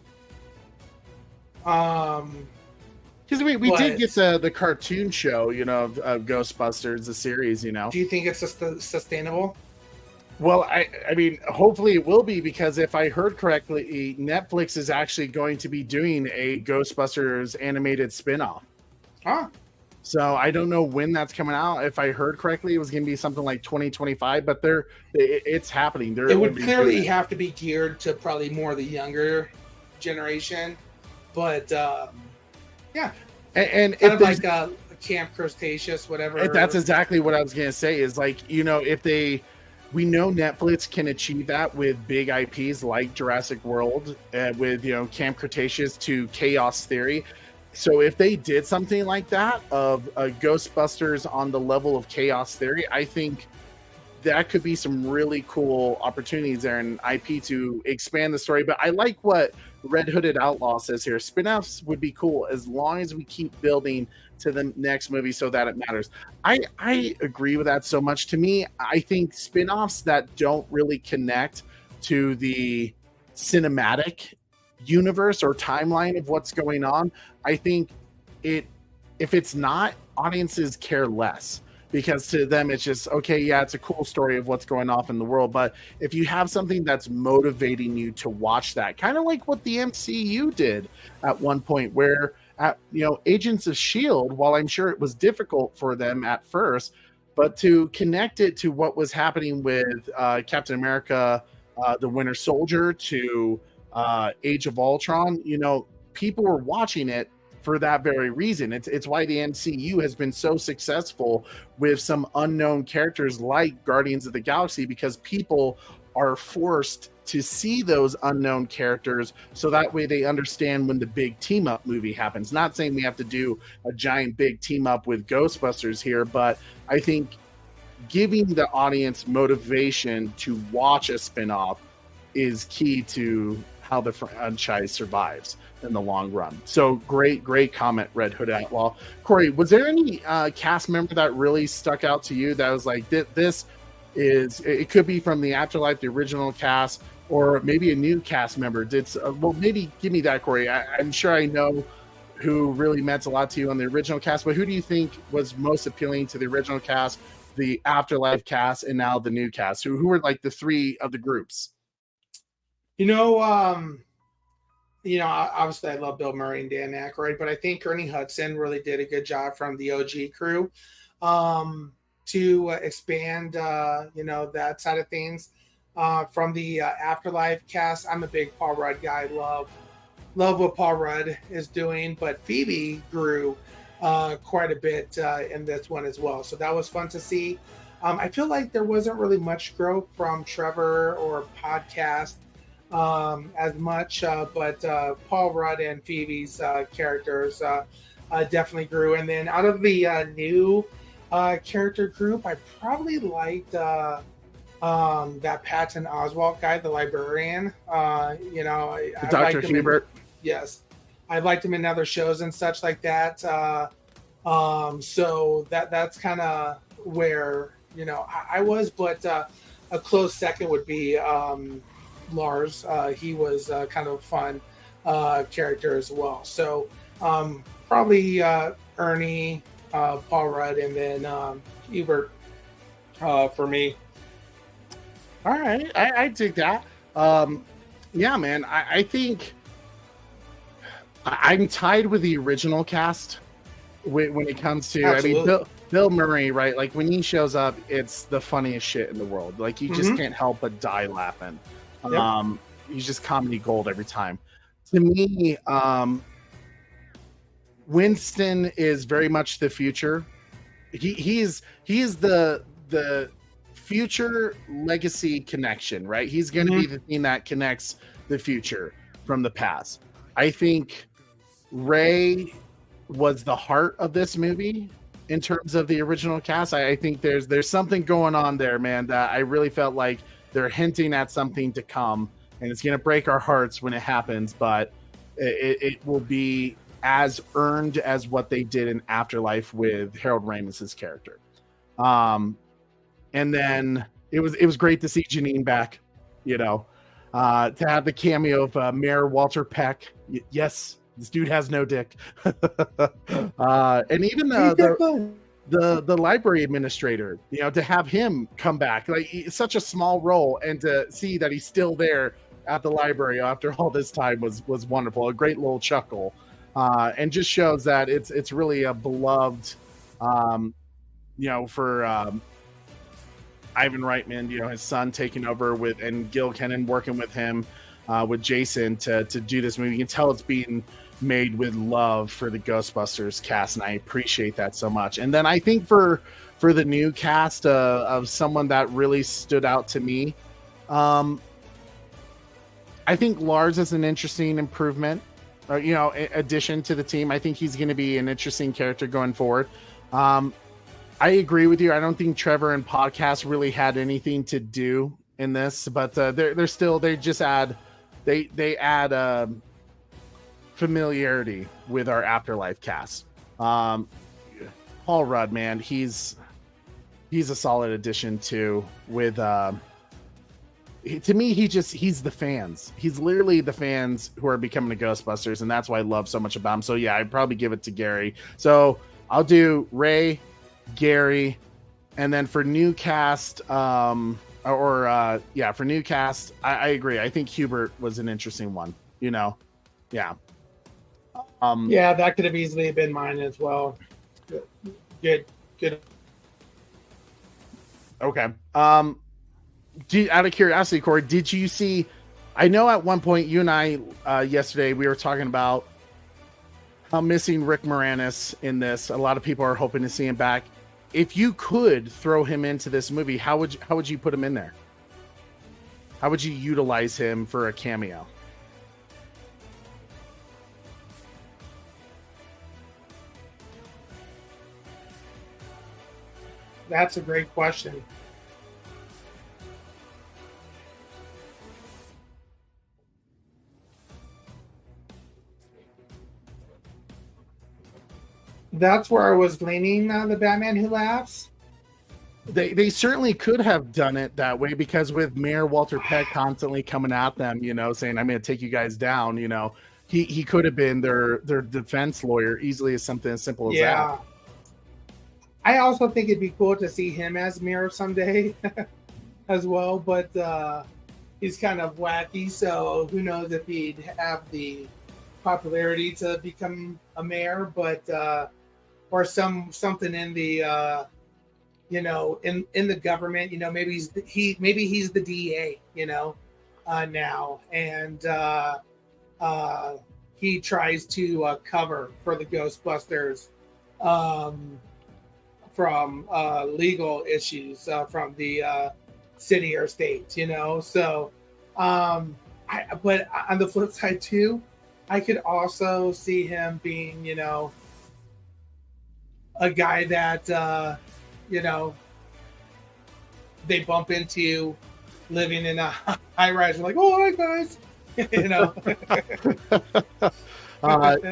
Because we did get the cartoon show, of Ghostbusters, the series, Do you think it's sustainable? Well, I mean, hopefully it will be, because if I heard correctly, Netflix is actually going to be doing a Ghostbusters animated spinoff. Huh. So I don't know when that's coming out. If I heard correctly, it was going to be something like 2025, but it's happening. It would clearly have to be geared to probably more the younger generation, but yeah. And kind of like Camp Cretaceous, whatever. That's exactly what I was going to say, is like, we know Netflix can achieve that with big IPs like Jurassic World, with, Camp Cretaceous to Chaos Theory. So if they did something like that of Ghostbusters on the level of Chaos Theory, I think that could be some really cool opportunities there in IP to expand the story. But I like what Red Hooded Outlaw says here. Spin-offs would be cool as long as we keep building to the next movie so that it matters. I agree with that so much. To me, I think spin-offs that don't really connect to the cinematic universe or timeline of what's going on, I think if it's not, audiences care less, because to them it's just, okay, yeah, it's a cool story of what's going on in the world. But if you have something that's motivating you to watch that, kind of like what the MCU did at one point, where Agents of S.H.I.E.L.D., while I'm sure it was difficult for them at first, but to connect it to what was happening with Captain America, the Winter Soldier, to Age of Ultron, people were watching it for that very reason. It's why the MCU has been so successful with some unknown characters like Guardians of the Galaxy, because people are forced to see those unknown characters so that way they understand when the big team up movie happens. Not saying we have to do a giant big team up with Ghostbusters here, but I think giving the audience motivation to watch a spinoff is key to how the franchise survives in the long run. So great comment, Red Hood Outlaw. Corey, was there any cast member that really stuck out to you that was like, this is, it could be from the Afterlife, the original cast, or maybe a new cast member? Well, maybe give me that, Corey. I'm sure I know who really meant a lot to you on the original cast, but who do you think was most appealing to the original cast, the Afterlife cast, and now the new cast? Who were like the three of the groups? Obviously I love Bill Murray and Dan Aykroyd, but I think Ernie Hudson really did a good job from the OG crew to expand, that side of things. from the Afterlife cast. I'm a big Paul Rudd guy. Love what Paul Rudd is doing, but Phoebe grew quite a bit in this one as well. So that was fun to see. I feel like there wasn't really much growth from Trevor or Podcast as much, but Paul Rudd and Phoebe's characters definitely grew. And then out of the new character group, I probably liked that Patton Oswalt guy, the librarian. I Dr. Hubert. Yes, I've liked him in other shows and such like that. So that's kind of where I was, but a close second would be Lars. He was kind of a fun character as well. So probably Ernie, Paul Rudd, and then Hubert for me. All right, I dig that. Yeah, man, I think I'm tied with the original cast when it comes to. Absolutely. I mean, Bill Murray, right? Like when he shows up, it's the funniest shit in the world. Like you just can't help but die laughing. Yep. He's just comedy gold every time. To me, Winston is very much the future. He is the future legacy connection, right? He's going to be the thing that connects the future from the past. I think Ray was the heart of this movie in terms of the original cast. I think there's something going on there, man, that I really felt like they're hinting at something to come, and it's going to break our hearts when it happens, but it will be as earned as what they did in Afterlife with Harold Ramis's character. And then it was great to see Janine back, to have the cameo of Mayor Walter Peck. Yes, this dude has no dick. And even the library administrator, to have him come back, like it's such a small role, and to see that he's still there at the library after all this time was wonderful. A great little chuckle, and just shows that it's really a beloved, for Ivan Reitman, his son taking over and Gil Kennan working with him, with Jason to do this movie. You can tell it's being made with love for the Ghostbusters cast, and I appreciate that so much. And then I think for the new cast of someone that really stood out to me, I think Lars is an interesting improvement, addition to the team. I think he's going to be an interesting character going forward. I agree with you. I don't think Trevor and Podcast really had anything to do in this, but they just add familiarity with our Afterlife cast. Paul Rudd, man, he's a solid addition too. With to me, he's the fans. He's literally the fans who are becoming the Ghostbusters, and that's why I love so much about him. So yeah, I'd probably give it to Gary. So I'll do Ray, Gary, and then for new cast, for new cast, I agree. I think Hubert was an interesting one. Yeah. Yeah, that could have easily been mine as well. Good. Okay. Out of curiosity, Corey, did you see? I know at one point you and I yesterday we were talking about how missing Rick Moranis in this. A lot of people are hoping to see him back. If you could throw him into this movie, how would you put him in there? How would you utilize him for a cameo? That's a great question. That's where I was leaning on the Batman Who Laughs. They certainly could have done it that way, because with Mayor Walter Peck constantly coming at them, saying, I'm going to take you guys down, he could have been their defense lawyer easily as something as simple as that. I also think it'd be cool to see him as Mayor someday as well, but he's kind of wacky, so who knows if he'd have the popularity to become a mayor, but or something in the in the government. Maybe he's the DA. Now, and he tries to cover for the Ghostbusters from legal issues from the city or state. So, but on the flip side too, I could also see him being, a guy that they bump into living in a high rise. Like, oh, hi guys,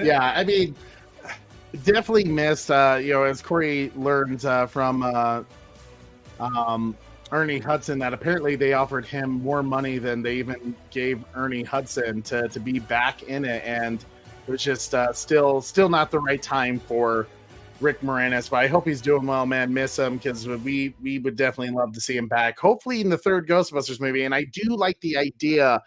Yeah, I mean, definitely missed. As Corey learns from Ernie Hudson, that apparently they offered him more money than they even gave Ernie Hudson to be back in it, and it was just still not the right time for Rick Moranis. But I hope he's doing well, man. Miss him, because we would definitely love to see him back, hopefully in the third Ghostbusters movie. And I do like the idea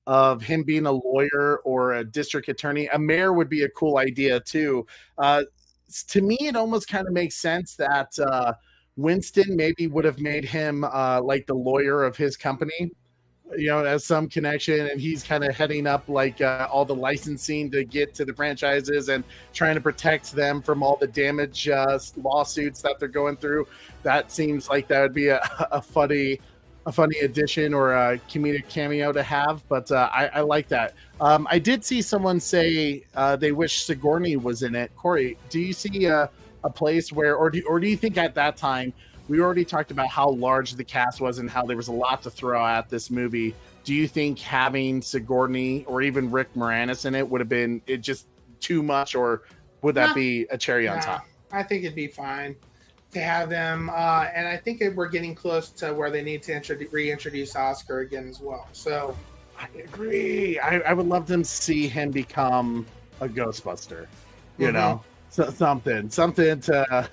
of him being a lawyer or a district attorney. A mayor would be a cool idea too. To me, it almost kind of makes sense that Winston maybe would have made him like the lawyer of his company, as some connection, and he's kind of heading up like all the licensing to get to the franchises and trying to protect them from all the damage lawsuits that they're going through. That seems like that would be a funny addition or a comedic cameo to have, but I like that. I did see someone say they wish Sigourney was in it. Corey, do you see a place where, or do you think at that time, we already talked about how large the cast was and how there was a lot to throw at this movie. Do you think having Sigourney or even Rick Moranis in it would have been just too much, or would that be a cherry on top? I think it'd be fine to have them, and I think we're getting close to where they need to reintroduce Oscar again as well. So I agree. I would love them to see him become a Ghostbuster. So, something to.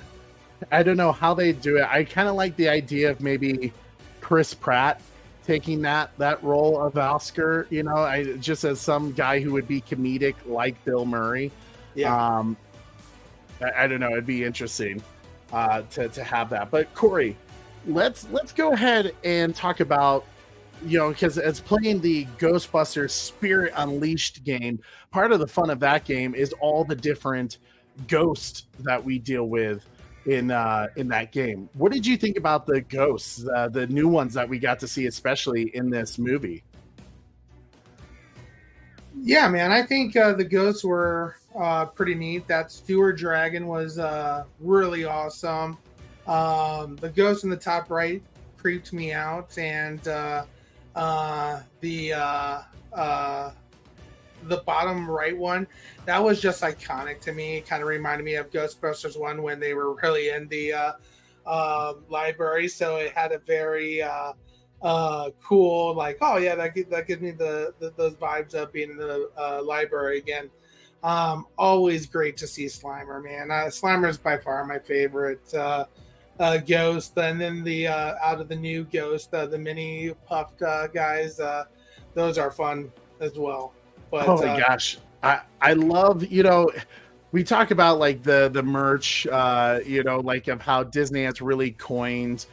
I don't know how they do it. I kind of like the idea of maybe Chris Pratt taking that role of Oscar. Just as some guy who would be comedic like Bill Murray. Yeah. I don't know. It'd be interesting to have that. But Corey, let's go ahead and talk about, because it's playing the Ghostbusters Spirit Unleashed game. Part of the fun of that game is all the different ghosts that we deal with in that game. What did you think about the ghosts, the new ones that we got to see, especially in this movie? Yeah, man, I think the ghosts were pretty neat. That Stewart Dragon was really awesome. The ghost in the top right creeped me out, and the bottom right one, that was just iconic to me. It kind of reminded me of Ghostbusters 1 when they were really in the library. So it had a very cool, like, oh yeah, that gives me those vibes of being in the library again. Always great to see Slimer, man. Slimer is by far my favorite ghost. And then the out of the new ghost, the mini puffed guys, those are fun as well. But, oh my gosh, I love, we talk about like the merch, like of how Disney has really coined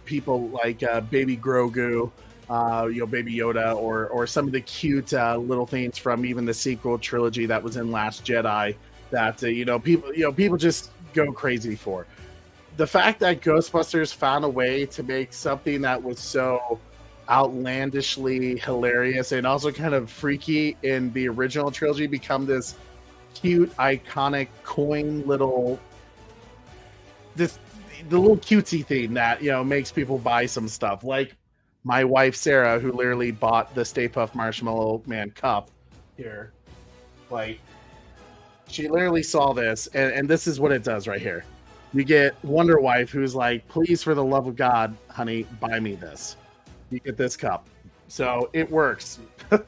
people like Baby Grogu, Baby Yoda, or some of the cute little things from even the sequel trilogy that was in Last Jedi that people just go crazy for. The fact that Ghostbusters found a way to make something that was so outlandishly hilarious and also kind of freaky in the original trilogy become this cute, iconic coin little the little cutesy thing that makes people buy some stuff, like my wife Sarah, who literally bought the Stay Puft Marshmallow Man cup here. Like, she literally saw this, and this is what it does right here. You get Wonder Wife, who's like, please, for the love of God, honey, buy me this. You get this cup. So it works. And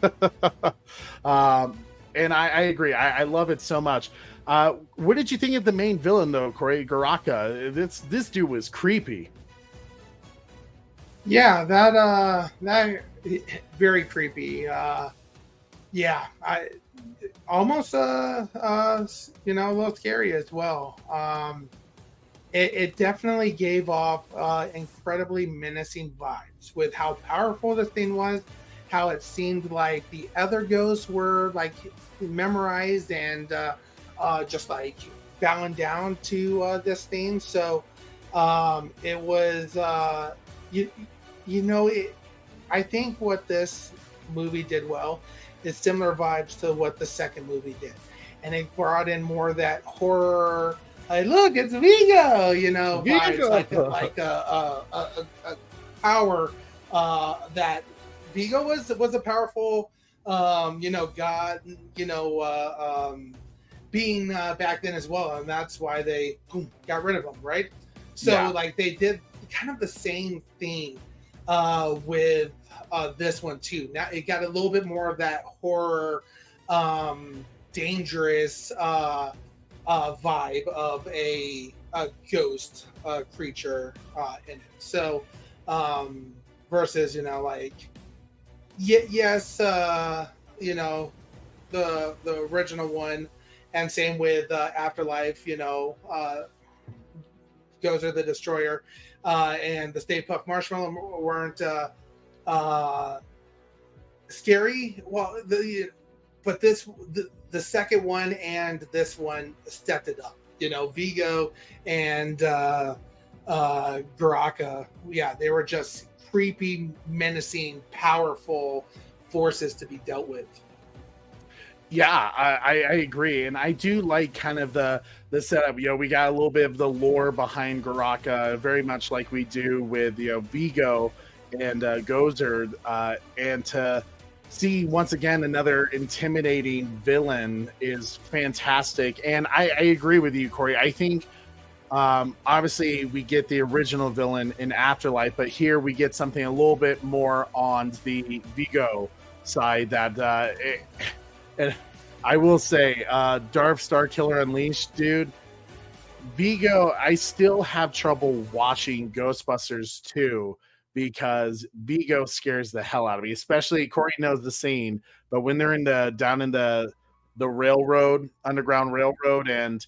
I agree. I love it so much. What did you think of the main villain, though, Corey? Garaka. This dude was creepy. Yeah, that very creepy. Yeah, I almost a little scary as well. it definitely gave off incredibly menacing vibes with how powerful this thing was, how it seemed like the other ghosts were like memorized and just like bowing down to this thing. So it was you you know it. I think what this movie did well is similar vibes to what the second movie did, and it brought in more of that horror. Like, look, it's Vigo, Vigo! vibes, like a power that Vigo was a powerful, god, being back then as well, and that's why they got rid of him, right? So Yeah. like they did kind of the same thing with this one too. Now it got a little bit more of that horror, dangerous vibe of a ghost creature in it. So versus yes, the original one, and same with Afterlife. Gozer the Destroyer and the Stay Puft Marshmallow weren't scary. Well, but the second one and this one stepped it up. Vigo and Garaka, yeah, they were just creepy, menacing, powerful forces to be dealt with. Yeah, I agree, and I do like kind of the setup. We got a little bit of the lore behind Garaka, very much like we do with Vigo and Gozer, and to see once again another intimidating villain is fantastic. And I agree with you, Corey. I think obviously we get the original villain in Afterlife, but here we get something a little bit more on the Vigo side that and I will say, Darth Starkiller Unleashed, dude, Vigo, I still have trouble watching Ghostbusters 2 because Vigo scares the hell out of me. Especially Corey knows the scene, but when they're down in the railroad, underground railroad, and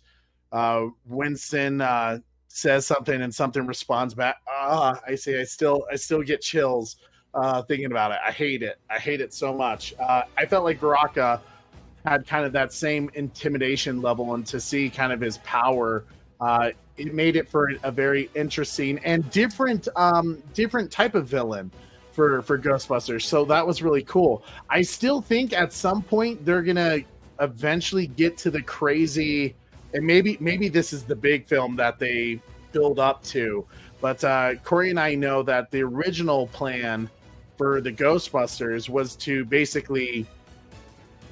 Winston says something and something responds back. I still get chills thinking about it. I hate it. I hate it so much. I felt like Garaka had kind of that same intimidation level, and to see kind of his power, it made it for a very interesting and different type of villain for Ghostbusters. So that was really cool. I still think at some point they're gonna eventually get to the crazy, and maybe this is the big film that they build up to. But Corey and I know that the original plan for the Ghostbusters was to basically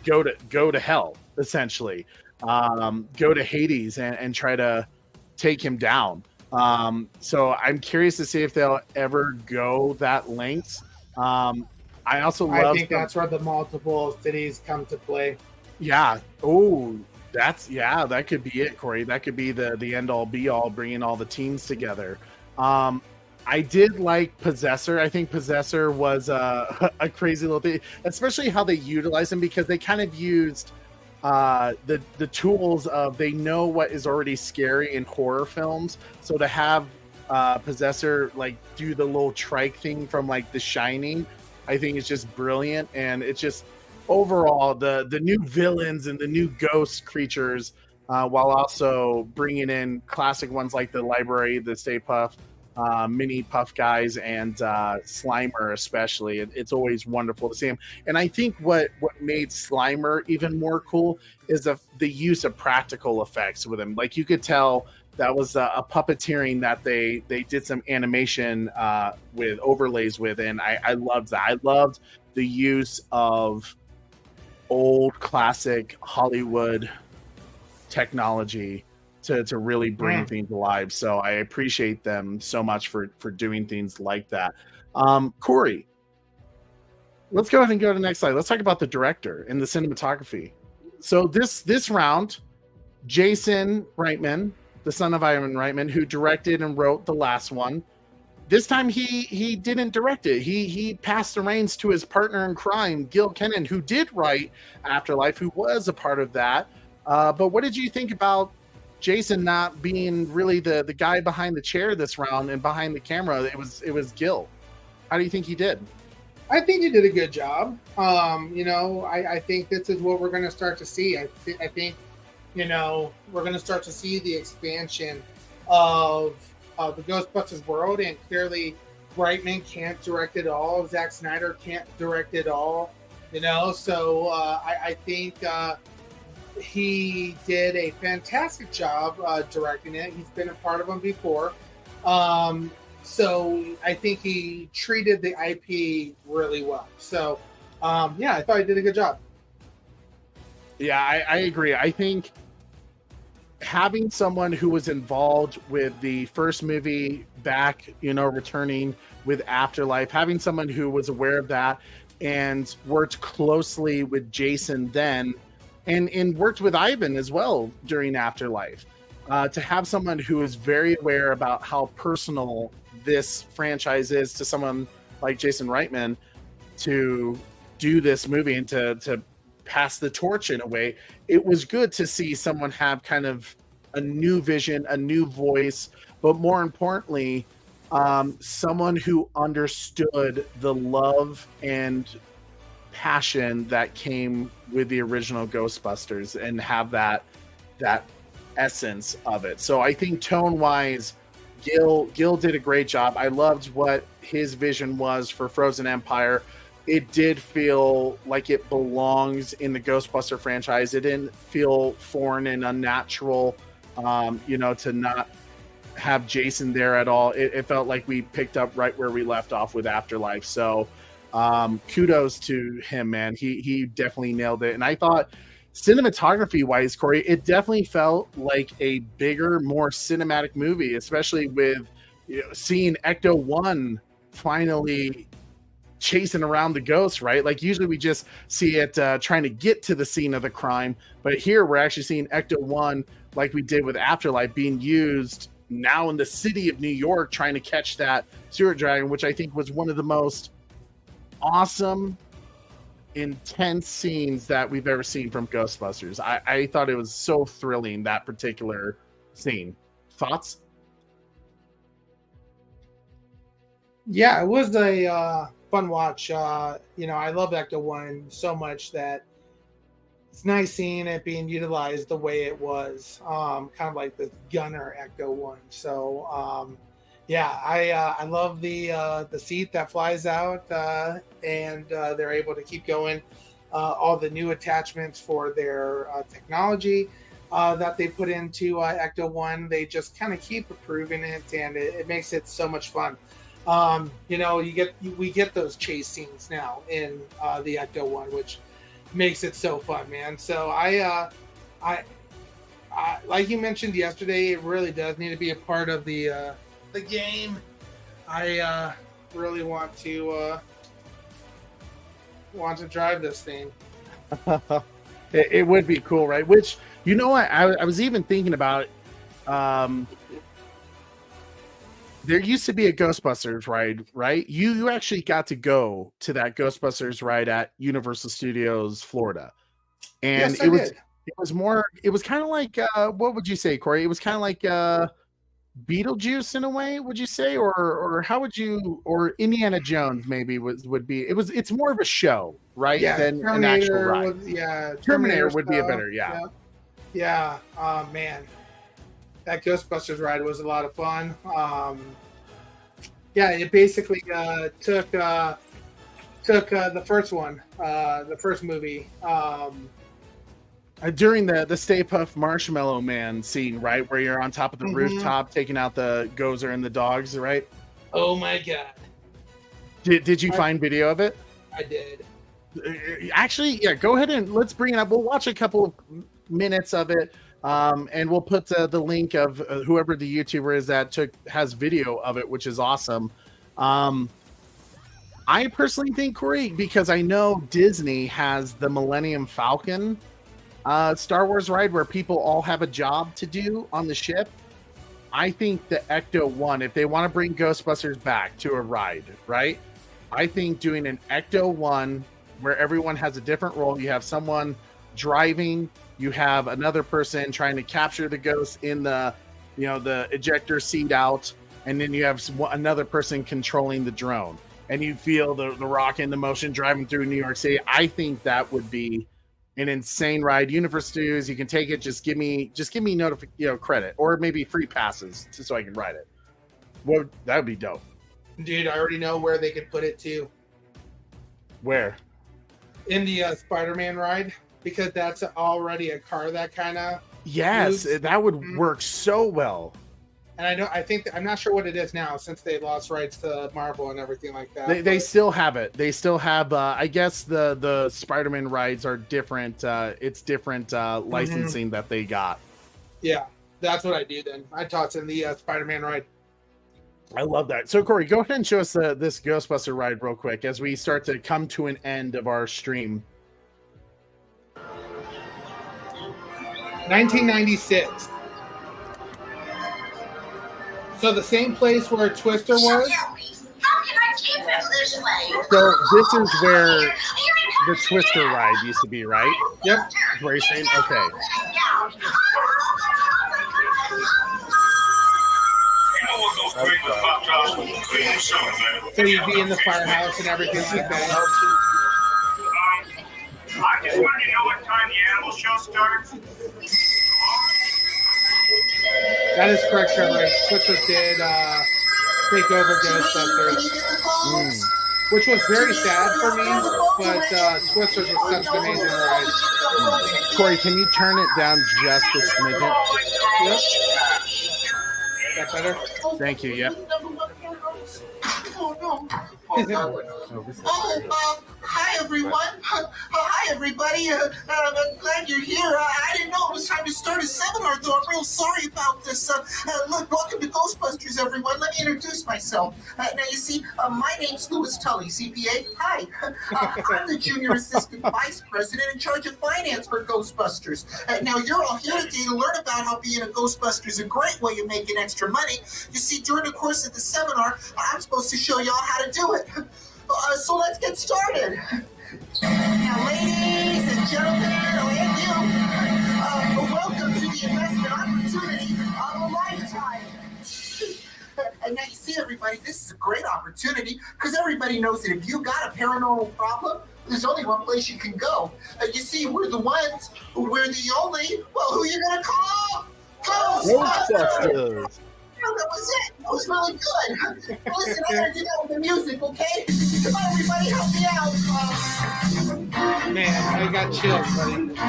go to hell, essentially, go to Hades and try to take him down. So I'm curious to see if they'll ever go that length. I think that's where the multiple cities come to play. Yeah. Oh, that could be it, Corey. That could be the end all be all, bringing all the teams together. I did like Possessor. I think Possessor was a crazy little thing, especially how they utilized him, because they kind of used the tools of, they know what is already scary in horror films. So to have Possessor like do the little trike thing from like The Shining, I think it's just brilliant. And it's just overall the new villains and the new ghost creatures, while also bringing in classic ones like the Library, the Stay Puft, Mini Puff guys, and Slimer especially. It's always wonderful to see him. And I think what made Slimer even more cool is the use of practical effects with him. Like, you could tell that was a puppeteering that they did some animation with overlays with, and I loved that. I loved the use of old classic Hollywood technology to really bring things alive. So I appreciate them so much for doing things like that. Corey, let's go ahead and go to the next slide. Let's talk about the director and the cinematography. So this round, Jason Reitman, the son of Ivan Reitman, who directed and wrote the last one, this time he didn't direct it. He passed the reins to his partner in crime, Gil Kenan, who did write Afterlife, who was a part of that. But what did you think about Jason not being really the guy behind the chair this round and behind the camera. It was Gil. How do you think he did? I think he did a good job. I think this is what we're going to start to see. I think, we're going to start to see the expansion of the Ghostbusters world, and clearly Reitman can't direct it all. Zack Snyder can't direct it all, So I think he did a fantastic job directing it. He's been a part of them before. So I think he treated the IP really well. So, I thought he did a good job. Yeah, I agree. I think having someone who was involved with the first movie back, returning with Afterlife, having someone who was aware of that and worked closely with Jason then, and worked with Ivan as well during Afterlife, to have someone who is very aware about how personal this franchise is to someone like Jason Reitman to do this movie and to pass the torch in a way. It was good to see someone have kind of a new vision, a new voice, but more importantly, someone who understood the love and passion that came with the original Ghostbusters and have that essence of it. So I think tone-wise, Gil did a great job. I loved what his vision was for Frozen Empire. It did feel like it belongs in the Ghostbuster franchise. It didn't feel foreign and unnatural, to not have Jason there at all. It felt like we picked up right where we left off with Afterlife. So kudos to him, man. He definitely nailed it. And I thought cinematography wise, Corey, it definitely felt like a bigger, more cinematic movie, especially with seeing Ecto-1 finally chasing around the ghost, right? Like usually we just see it trying to get to the scene of the crime, but here we're actually seeing Ecto-1, like we did with Afterlife, being used now in the city of New York, trying to catch that sewer dragon, which I think was one of the most awesome, intense scenes that we've ever seen from Ghostbusters. I thought it was so thrilling, that particular scene. Thoughts? Yeah, it was a fun watch. I love Ecto-1 so much that it's nice seeing it being utilized the way it was, kind of like the Gunner Ecto-1. So, I love the seat that flies out, and they're able to keep going. All the new attachments for their technology that they put into Ecto-1, they just kind of keep improving it, and it makes it so much fun. We get those chase scenes now in the Ecto-1, which makes it so fun, man. So I like you mentioned yesterday, it really does need to be a part of the game. I really want to drive this thing. It would be cool, right? Which, what I was even thinking about it. There used to be a Ghostbusters ride, right? You actually got to go to that Ghostbusters ride at Universal Studios Florida, and yes, it was kind of like what would you say, Corey? It was kind of like Beetlejuice in a way, would you say, or how would you, or Indiana Jones maybe would be? It's more of a show, right? Yeah, than an actual ride. Terminator would be a better, yeah. Man, that Ghostbusters ride was a lot of fun. It basically took the first one, the first movie. During the Stay Puft Marshmallow Man scene, right, where you're on top of the rooftop taking out the Gozer and the dogs, right? Oh my god! Did you find video of it? I did. Actually, yeah. Go ahead and let's bring it up. We'll watch a couple of minutes of it, and we'll put the link of whoever the YouTuber is that has video of it, which is awesome. I personally think, Corey, because I know Disney has the Millennium Falcon Star Wars ride where people all have a job to do on the ship. I think the Ecto-1, if they want to bring Ghostbusters back to a ride, right? I think doing an Ecto-1 where everyone has a different role. You have someone driving. You have another person trying to capture the ghost in the, the ejector seat out, and then you have another person controlling the drone, and you feel the rock in the motion driving through New York City. I think that would be an insane ride. Universe Studios, you can take it. Just give me credit, or maybe free passes so I can ride it. That would be dope. Dude, I already know where they could put it too. Where? In the Spider-Man ride, because that's already a car that kind of Yes, moves. that would work so well. And I'm not sure what it is now since they lost rights to Marvel and everything like that. They still have it. They still have. I guess the Spider-Man rides are different. It's different licensing that they got. Yeah, that's what I do then. I toss in the Spider-Man ride. I love that. So Corey, go ahead and show us this Ghostbuster ride real quick as we start to come to an end of our stream. 1996. So the same place where Twister was. How can I keep him this way? So this is where the Twister ride used to be, right? Yep. That's where you're saying, okay. So you'd be in the firehouse and everything like that. I just wanted to know what time the animal show starts. That is correct, Trevor. Twister did take over Ghostbusters, which was very sad for me, but Twister was such an amazing ride. Corey, can you turn it down just a smidgen? Yep. Is that better? Thank you. Yep. Hi everyone. Hi everybody. I'm glad you're here. I didn't know it was time to start a seminar, though. I'm real sorry about this. Look, welcome to Ghostbusters, everyone. Let me introduce myself. Now, you see, my name's Louis Tully, CPA. Hi. I'm the Junior Assistant Vice President in charge of finance for Ghostbusters. Now, you're all here today to learn about how being a Ghostbuster is a great way of making extra money. You see, during the course of the seminar, I'm supposed to show y'all how to do it. So let's get started. Now, ladies and gentlemen, and you, welcome to the investment opportunity of a lifetime. And now you see, everybody, this is a great opportunity because everybody knows that if you got a paranormal problem, there's only one place you can go. You see, we're the only, well, who you gonna call? Ghostbusters! That was it. That was really good. Listen, I gotta get out with the music, okay? Come on, everybody, help me out. Man, I got chills, buddy. I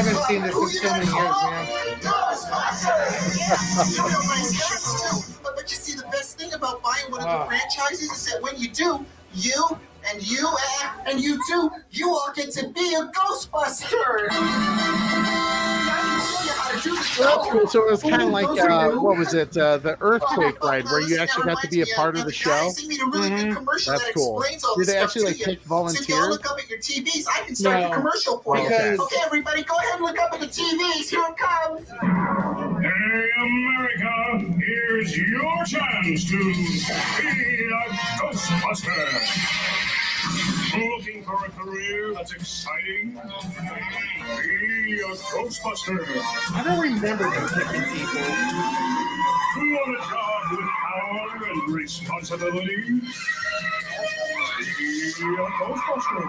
haven't seen this in so many years, man. Ghostbusters! Yeah, you know my stats too. But you see, the best thing about buying one of the franchises is that when you do, you and you too, you all get to be a Ghostbuster. Well, that's cool. So it was kind of like, what was it? The Earthquake ride, where you actually got to be a part of the show. That's cool. Did they actually like pick volunteers? So if you look up at your TVs, I can start the commercial for you. Okay, everybody, go ahead and look up at the TVs. Here it comes. Hey, America, here's your chance to be a Ghostbuster. Looking for a career that's exciting? Be a Ghostbuster. I don't remember them picking people. Want a job with power and responsibility? Be a Ghostbuster.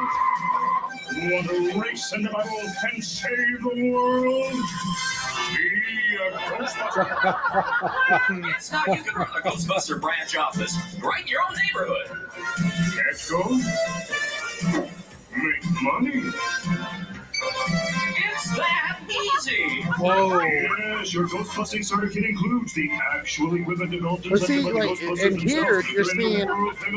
Want to race into battle and save the world? Be a Ghostbuster. It's now you can run a Ghostbuster branch office right in your own neighborhood. Let's go. Make money. It's that easy. Whoa. Yes, your Ghostbusting certificate includes the actually women developed But see, like, and here you're seeing,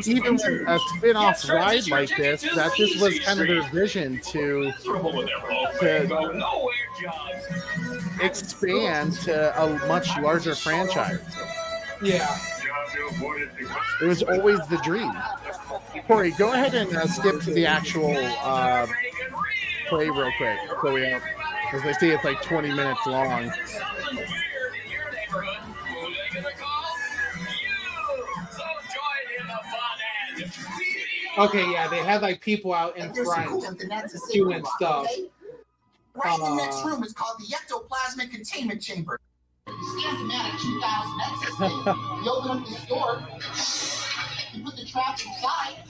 even with a spin-off ride like this, that this was kind of their vision to expand to a much larger franchise. Yeah. It was always the dream. Corey, go ahead and skip to the actual play real quick. So we have, as I see, it's like 20 minutes long. Okay, yeah, they had like people out in front doing stuff. Right in the next room. It's called the ectoplasmic containment chamber. Scans 2,000 exits. You open up this door. You put the trap inside.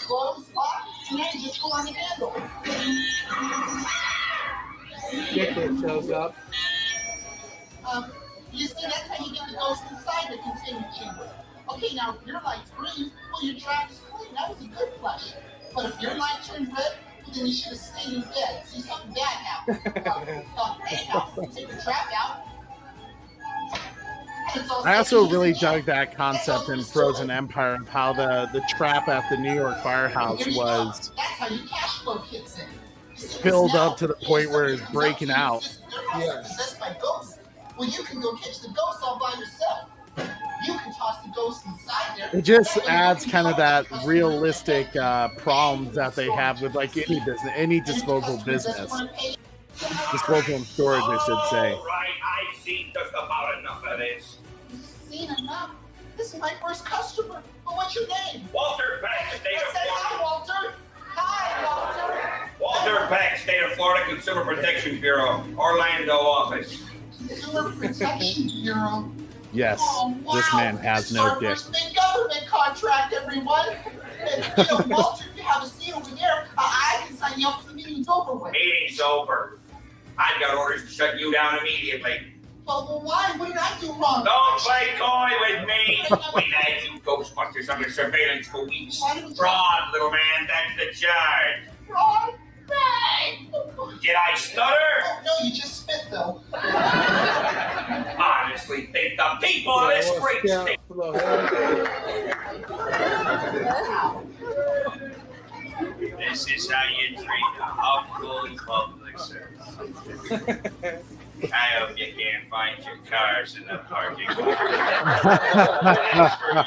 Close, lock, and then just go on the handle. Dickhead shows up. You see, that's how you get the ghost inside the containment chamber. Okay, now if your light's green, well, your trap is clean. That was a good flush. But if your light turned red, well, then you should have stayed in bed. See, something bad happened. Anyhow, take the trap out. I also really dug that concept in Frozen Empire of how the trap at the New York firehouse was That's how your cash flow kicks in. filled up to the point where it's breaking out. Yeah. Possessed by ghosts. Well, you can go catch the ghost all by yourself. You can toss the ghost inside there. It just adds kind of that realistic problems that they have with like any business, any disposable business. Disposable storage, I should say. All right, I've seen just about enough of this. Seen enough. This is my first customer. But what's your name? Walter Peck, State I of said hi, Florida. Walter. Hi, Walter. Walter Peck, State of Florida Consumer Protection Bureau, Orlando office. Consumer Protection Bureau. Yes, Oh, wow. this man has no Our dick. first big government contract, everyone. And, Walter, if you have a seat over there, I can sign you up for the meeting's over with. Meeting's over. I've got orders to shut you down immediately. Well, why? What did I do wrong? Don't play coy with me. We've had you Ghostbusters under surveillance for weeks. Fraud, little man, that's the charge. Fraud? Right. Did I stutter? Oh, no, you just spit, though. Honestly, think the people of this great state. This is how you treat a humble public service. I hope you can't find your cars in the parking lot.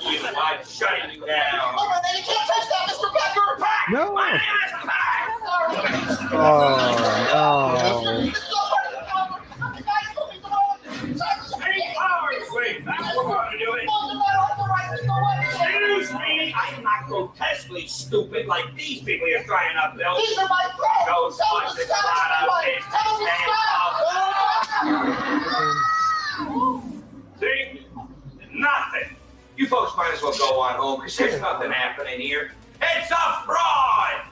For you, I'm shutting you down. Oh, then you can't touch that, Mr. Becker. No. My name is Peck. Oh, Any powers, wait. That's what we're going to do it. Excuse me, I'm not grotesquely stupid like these people you're trying to build. These are my friends. Those Tell them to fuckers stop, out everyone. of Tell them to stop. See? Nothing. You folks might as well go on home because there's nothing happening here. It's a fraud!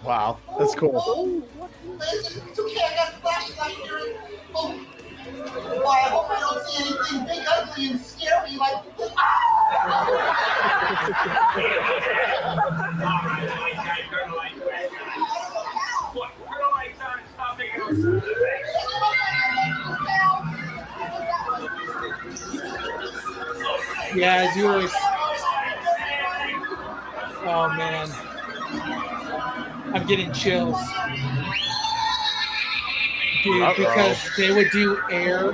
wow, that's cool. It's okay, I got a flashlight here. Oh, boy, I hope I don't see anything big, ugly, and scary like. What? Turn the lights on and stop making those Yeah, I do always. Oh man, I'm getting chills, dude. Because they would do air,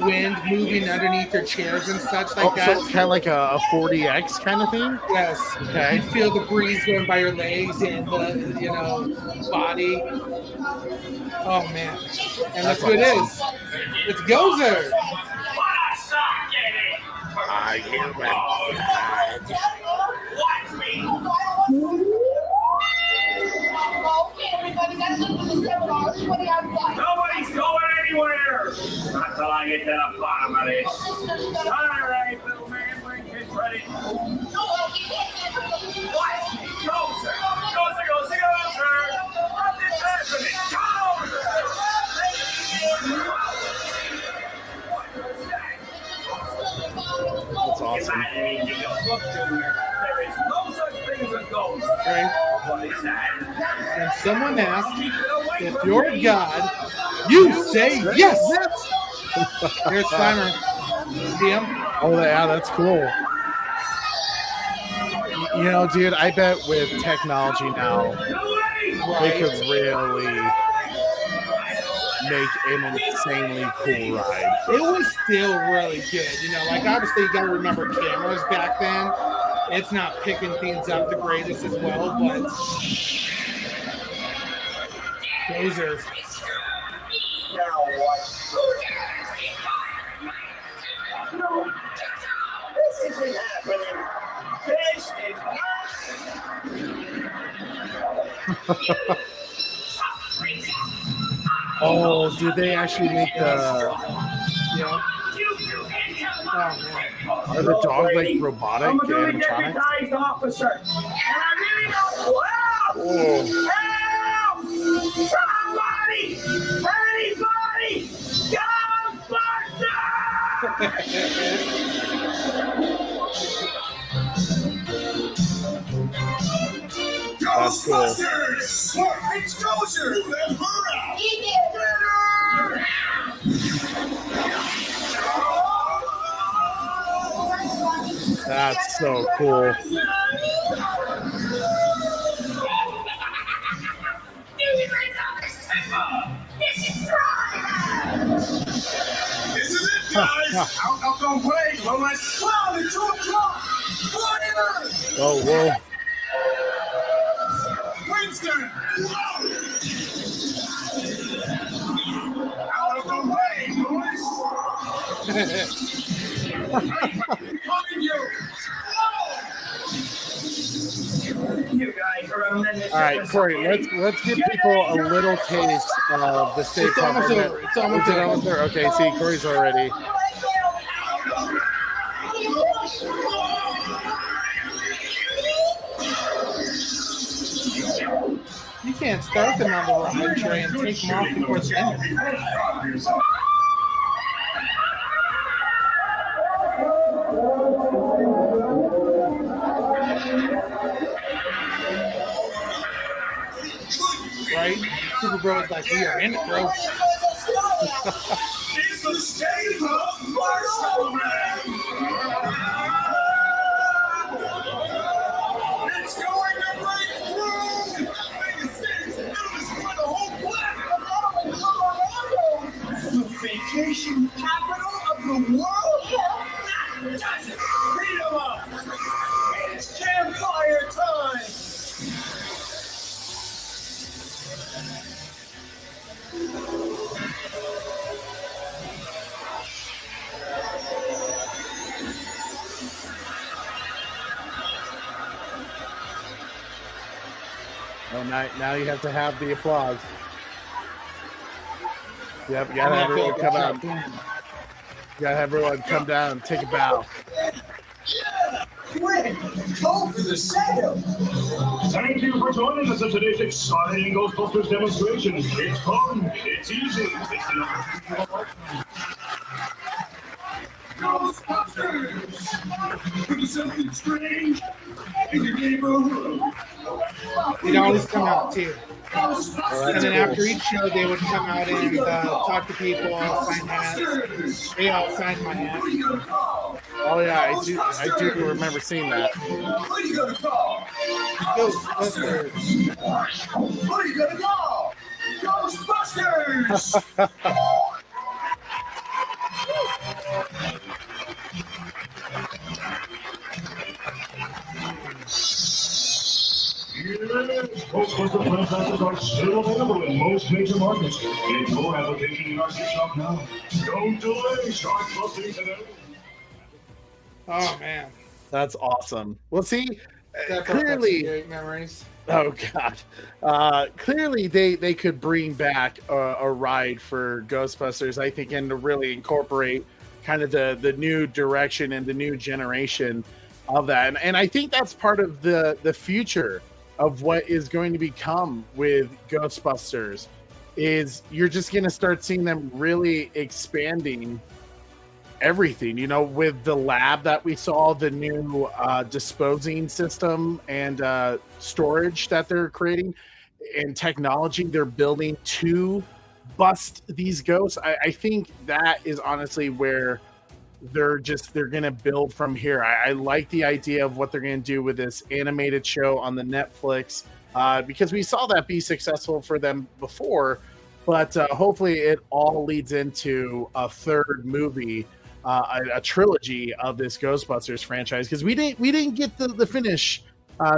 wind moving underneath their chairs and such like Oh, that. so it's kind of like a 40X kind of thing? Yes. Okay. You feel the breeze going by your legs and the body. Oh man, and that's what it is. It's Gozer. What's up, Jenny? I hear Watch me! Nobody's going anywhere! Not till I get to the bottom of this. All right, little man, bring his ready. What? Gozer! Gozer, Gozer, Gozer! What is happening? That's awesome. There is no such thing as a ghost. Right? What is that? And someone asked, Keep it away if from you're me. God, you say yes. Here's Timer. See him? Oh, yeah, that's cool. You know, dude, I bet with technology now, they could really make an insanely cool ride. It was still really good. You know, like obviously you got to remember cameras back then. It's not picking things up the greatest as well, but those are. Oh, did they actually make the? Yeah. Oh man. Are the dogs like robotic I'm a duly animatronics? deputized officer, and I really don't help! Help! Somebody! Anybody! That's cool. Ghostbusters! More exposure! Let her out! That's so cool. This is it, guys! Out of the way, Lois! Wow, it's 2 o'clock! Fire! Oh, whoa. Winston! Out of the way, Lois! Behind you! You guys are a menace. All right, Corey, let's give people a little taste of the state It's almost government. over. It's almost Is it over. almost there? Okay, see, Corey's already. You can't start them on the wrong tray and take them off before it's ended. Right? Super Bro is like, we are in it, bro. It's the state of Marshall Man! It's going to break through! The city's news for the whole planet! The vacation capital of the world? That doesn't beat 'em up! It's campfire time! Oh, now you have to have the applause. Yep, you gotta I have feel everyone like come it's out. not doing it. You gotta have everyone come down and take a bow. Quick, go for the sale! Thank you for joining us at today's exciting Ghostbusters demonstration. It's fun, it's easy, it's enough. Ghostbusters! Could something strange in your neighborhood? They'd always come out too. Ghostbusters! And then after each show, they would come out and talk to people, sign hats. They all signed my hat. Who are you gonna call? Oh yeah, I do remember seeing that. Who are you gonna call? Ghostbusters. Who are you gonna call? Ghostbusters! Yes, Ghostbuster franchises are still available in most major markets. Get your application in our gift shop now. Don't delay. Start busting today. Oh man. That's awesome. Well, see, That brought back some clearly, great memories. oh god, clearly they could bring back a ride for Ghostbusters, I think, and to really incorporate kind of the new direction and the new generation of that, and I think that's part of the future of what is going to become with Ghostbusters. Is you're just going to start seeing them really expanding everything, you know, with the lab that we saw, the new disposing system and storage that they're creating, and technology they're building to bust these ghosts. I think that is honestly where they're gonna build from here. I like the idea of what they're gonna do with this animated show on the Netflix, because we saw that be successful for them before, but hopefully it all leads into a third movie, a trilogy of this Ghostbusters franchise, because we didn't get the finish,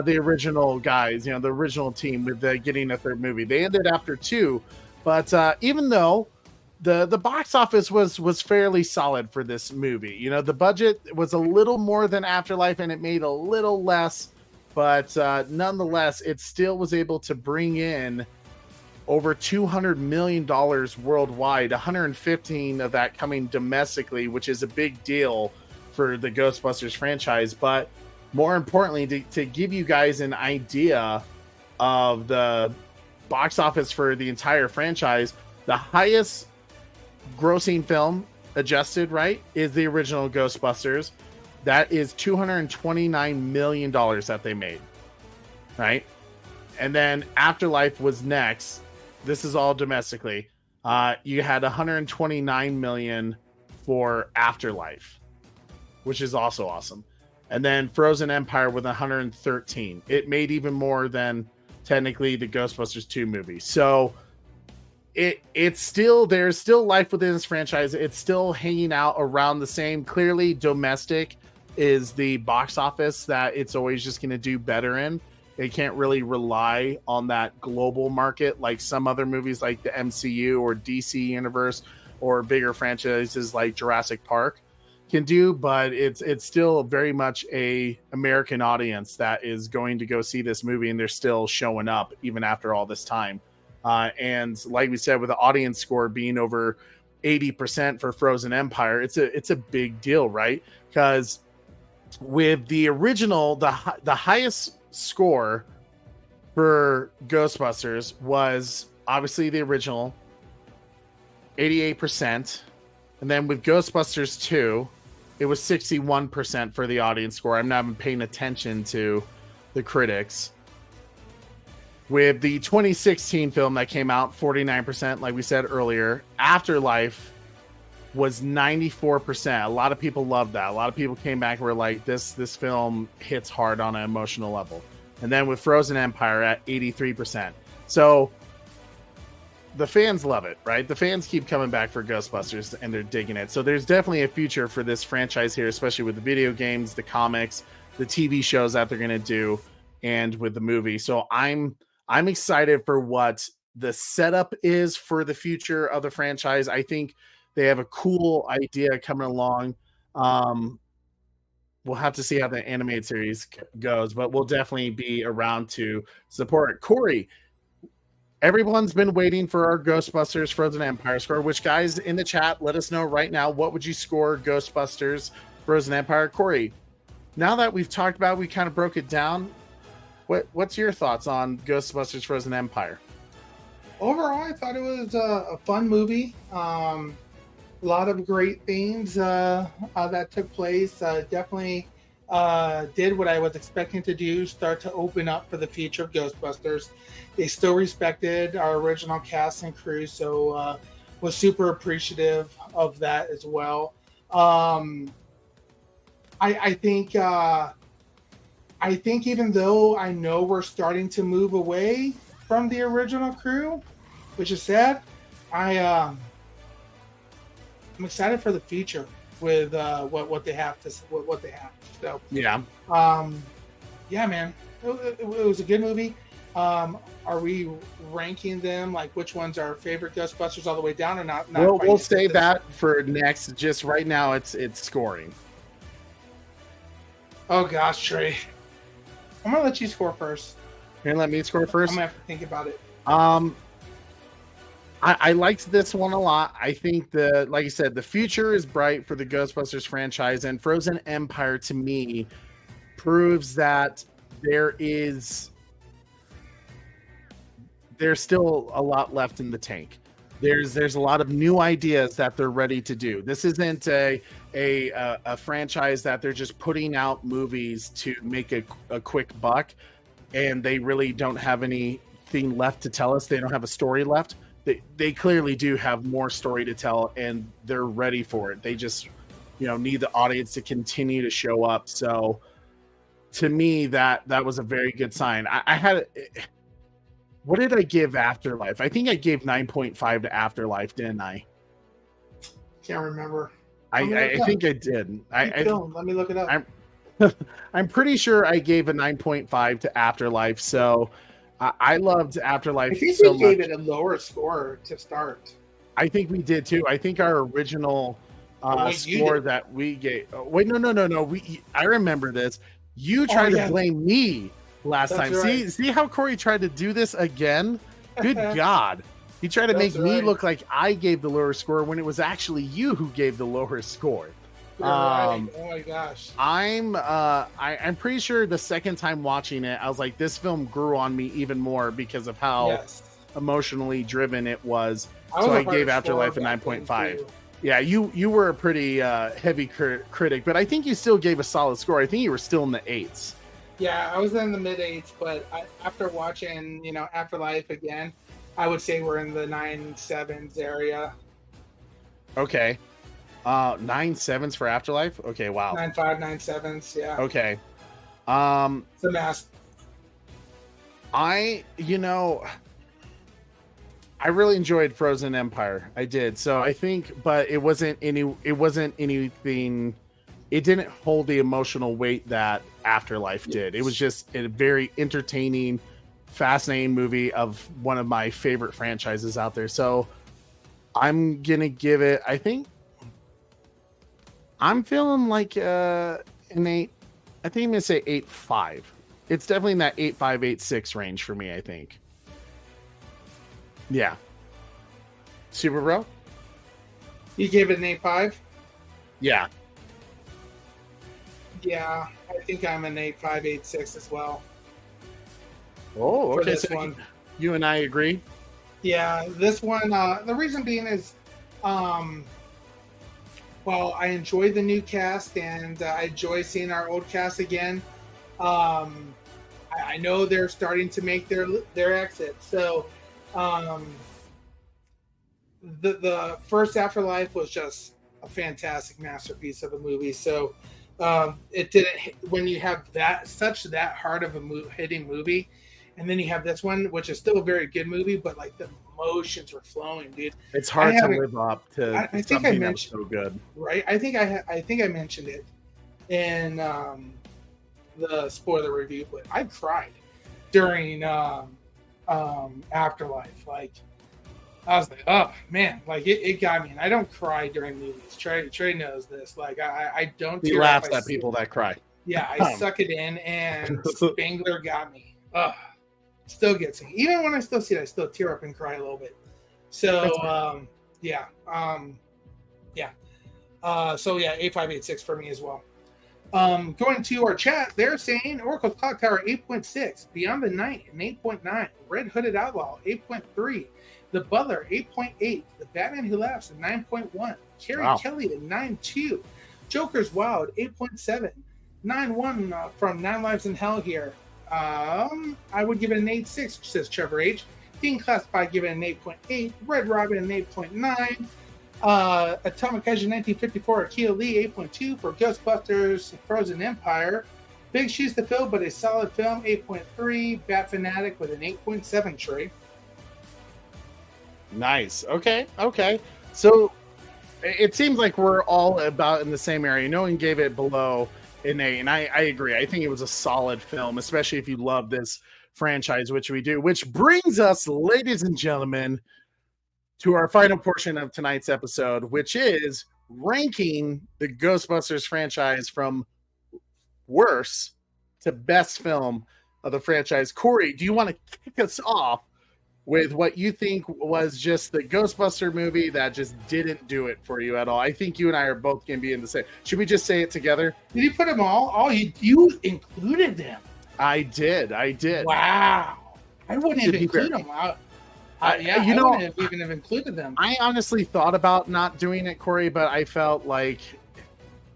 the original guys, you know, the original team with getting a third movie. They ended after 2, but even though the box office was fairly solid for this movie, you know, the budget was a little more than Afterlife and it made a little less but nonetheless, it still was able to bring in over $200 million worldwide, 115 of that coming domestically, which is a big deal for the Ghostbusters franchise. But more importantly, to give you guys an idea of the box office for the entire franchise, the highest grossing film adjusted, right, is the original Ghostbusters. That is $229 million that they made, right? And then Afterlife was next. This is all domestically. You had 129 million for Afterlife, which is also awesome. And then Frozen Empire with 113. It made even more than technically the Ghostbusters 2 movie. So it's still, there's still life within this franchise. It's still hanging out around the same. Clearly, domestic is the box office that it's always just going to do better in. They can't really rely on that global market like some other movies like the MCU or DC Universe or bigger franchises like Jurassic Park can do, but it's still very much a American audience that is going to go see this movie, and they're still showing up even after all this time. And like we said, with the audience score being over 80% for Frozen Empire, it's a big deal, right? Because with the original, the highest score for Ghostbusters was obviously the original, 88%. And then with Ghostbusters 2, it was 61% for the audience score. I'm not even paying attention to the critics. With the 2016 film that came out, 49%, like we said earlier. Afterlife was 94%. A lot of people loved that. A lot of people came back and were like, this film hits hard on an emotional level. And then with Frozen Empire at 83%. So the fans love it, right? The fans keep coming back for Ghostbusters and they're digging it. So there's definitely a future for this franchise here, especially with the video games, the comics, the TV shows that they're going to do, and with the movie. So I'm excited for what the setup is for the future of the franchise. I think they have a cool idea coming along. We'll have to see how the animated series goes, but we'll definitely be around to support it. Corey, everyone's been waiting for our Ghostbusters Frozen Empire score, which, guys, in the chat, let us know right now, what would you score Ghostbusters Frozen Empire? Corey, now that we've talked about, we kind of broke it down, what's your thoughts on Ghostbusters Frozen Empire? Overall, I thought it was a fun movie. A lot of great things that took place. Definitely did what I was expecting to do, start to open up for the future of Ghostbusters. They still respected our original cast and crew, so was super appreciative of that as well. I think even though I know we're starting to move away from the original crew, which is sad, I'm excited for the future with what they have to what they have. So yeah, man, it was a good movie. Are we ranking them like which one's our favorite Ghostbusters all the way down or not? We'll say that for next. Just right now, it's scoring. Oh gosh, Trey, I'm gonna let you score first. You're gonna let me score first? I'm gonna have to think about it. I liked this one a lot. I think like you said, the future is bright for the Ghostbusters franchise, and Frozen Empire to me proves that there's still a lot left in the tank. There's a lot of new ideas that they're ready to do. This isn't a franchise that they're just putting out movies to make a quick buck, and they really don't have anything left to tell us. They don't have a story left. They clearly do have more story to tell, and they're ready for it. They just, need the audience to continue to show up. So, to me, that was a very good sign. I had, what did I give Afterlife? I think I gave 9.5 to Afterlife, didn't I? Can't remember. I think I did. Let me look it up. I'm pretty sure I gave a 9.5 to Afterlife. So. I loved Afterlife. I think so we gave much. it a lower score to start. I think we did too. I think our original score that we gave. Wait, no. I remember this. You tried to blame me last That's time. right. See how Corey tried to do this again? Good God. He tried to make That's me right. look like I gave the lower score when it was actually you who gave the lower score. You're right. Oh my gosh. I'm pretty sure the second time watching it, I was like, this film grew on me even more because of how Yes. emotionally driven it was. was So a I gave hard Afterlife a score back then, 9.5. too. Yeah, you were a pretty heavy critic, but I think you still gave a solid score. I think you were still in the 8s. Yeah, I was in the mid 8s, but after watching, Afterlife again, I would say we're in the 9.7s area. Okay. 9.7s for Afterlife? Okay, wow. 9.5, 9.7s, yeah. Okay. It's a mess. I really enjoyed Frozen Empire. I did. So I think, but it wasn't anything. It didn't hold the emotional weight that Afterlife did. It was just a very entertaining, fascinating movie of one of my favorite franchises out there. So I'm gonna give it. I think I'm feeling like an 8. I think I'm gonna say 8.5. It's definitely in that 8.5, 8.6 range for me, I think. Yeah. Super Bro? You gave it an 8.5? Yeah. Yeah, I think I'm an 8.5, 8.6 as well. Oh, For okay. this So one. you and I agree? Yeah, this one, the reason being is, well, I enjoy the new cast and I enjoy seeing our old cast again. I know they're starting to make their exit. So, the first Afterlife was just a fantastic masterpiece of a movie. So, it didn't, when you have that hard of a hitting movie, and then you have this one, which is still a very good movie, but like the emotions were flowing, dude. It's hard to live up to I think something I that was so good. Right? I think I mentioned it in the spoiler review, but I cried during Afterlife. Like, I was like, oh man, like it got me. And I don't cry during movies. Trey knows this. Like I don't. He laughs at people that cry. Yeah, I suck it in, and Spengler got me. Ugh, still gets me. Even when I still see it, I still tear up and cry a little bit. So yeah. So yeah, 8.5, 8.6 for me as well. Going to our chat, they're saying Oracle's Clock Tower 8.6, Beyond the Night an 8.9, Red Hooded Outlaw 8.3, The Butler 8.8, The Batman Who Laughs at 9.1, Carrie Kelly at 9.2, Joker's Wild 8.7, 9.1 from 9 Lives in Hell here. I would give it an 8.6, says Trevor H. Being Classified, give it an 8.8, Red Robin an 8.9. Atomic Engine 1954, Akio Lee 8.2 for Ghostbusters, Frozen Empire. Big shoes to fill, but a solid film 8.3. Bat Fanatic with an 8.7 Trey. Nice. Okay. So it seems like we're all about in the same area. No one gave it below an 8, and I agree. I think it was a solid film, especially if you love this franchise, which we do. Which brings us, ladies and gentlemen, to our final portion of tonight's episode, which is ranking the Ghostbusters franchise from worst to best film of the franchise. Corey, do you want to kick us off with what you think was just the Ghostbuster movie that just didn't do it for you at all? I think you and I are both going to be in the same. Should we just say it together? Did you put them all? You included them. I did. Wow. I wouldn't have included them. I wouldn't have even have included them. I honestly thought about not doing it, Corey, but I felt like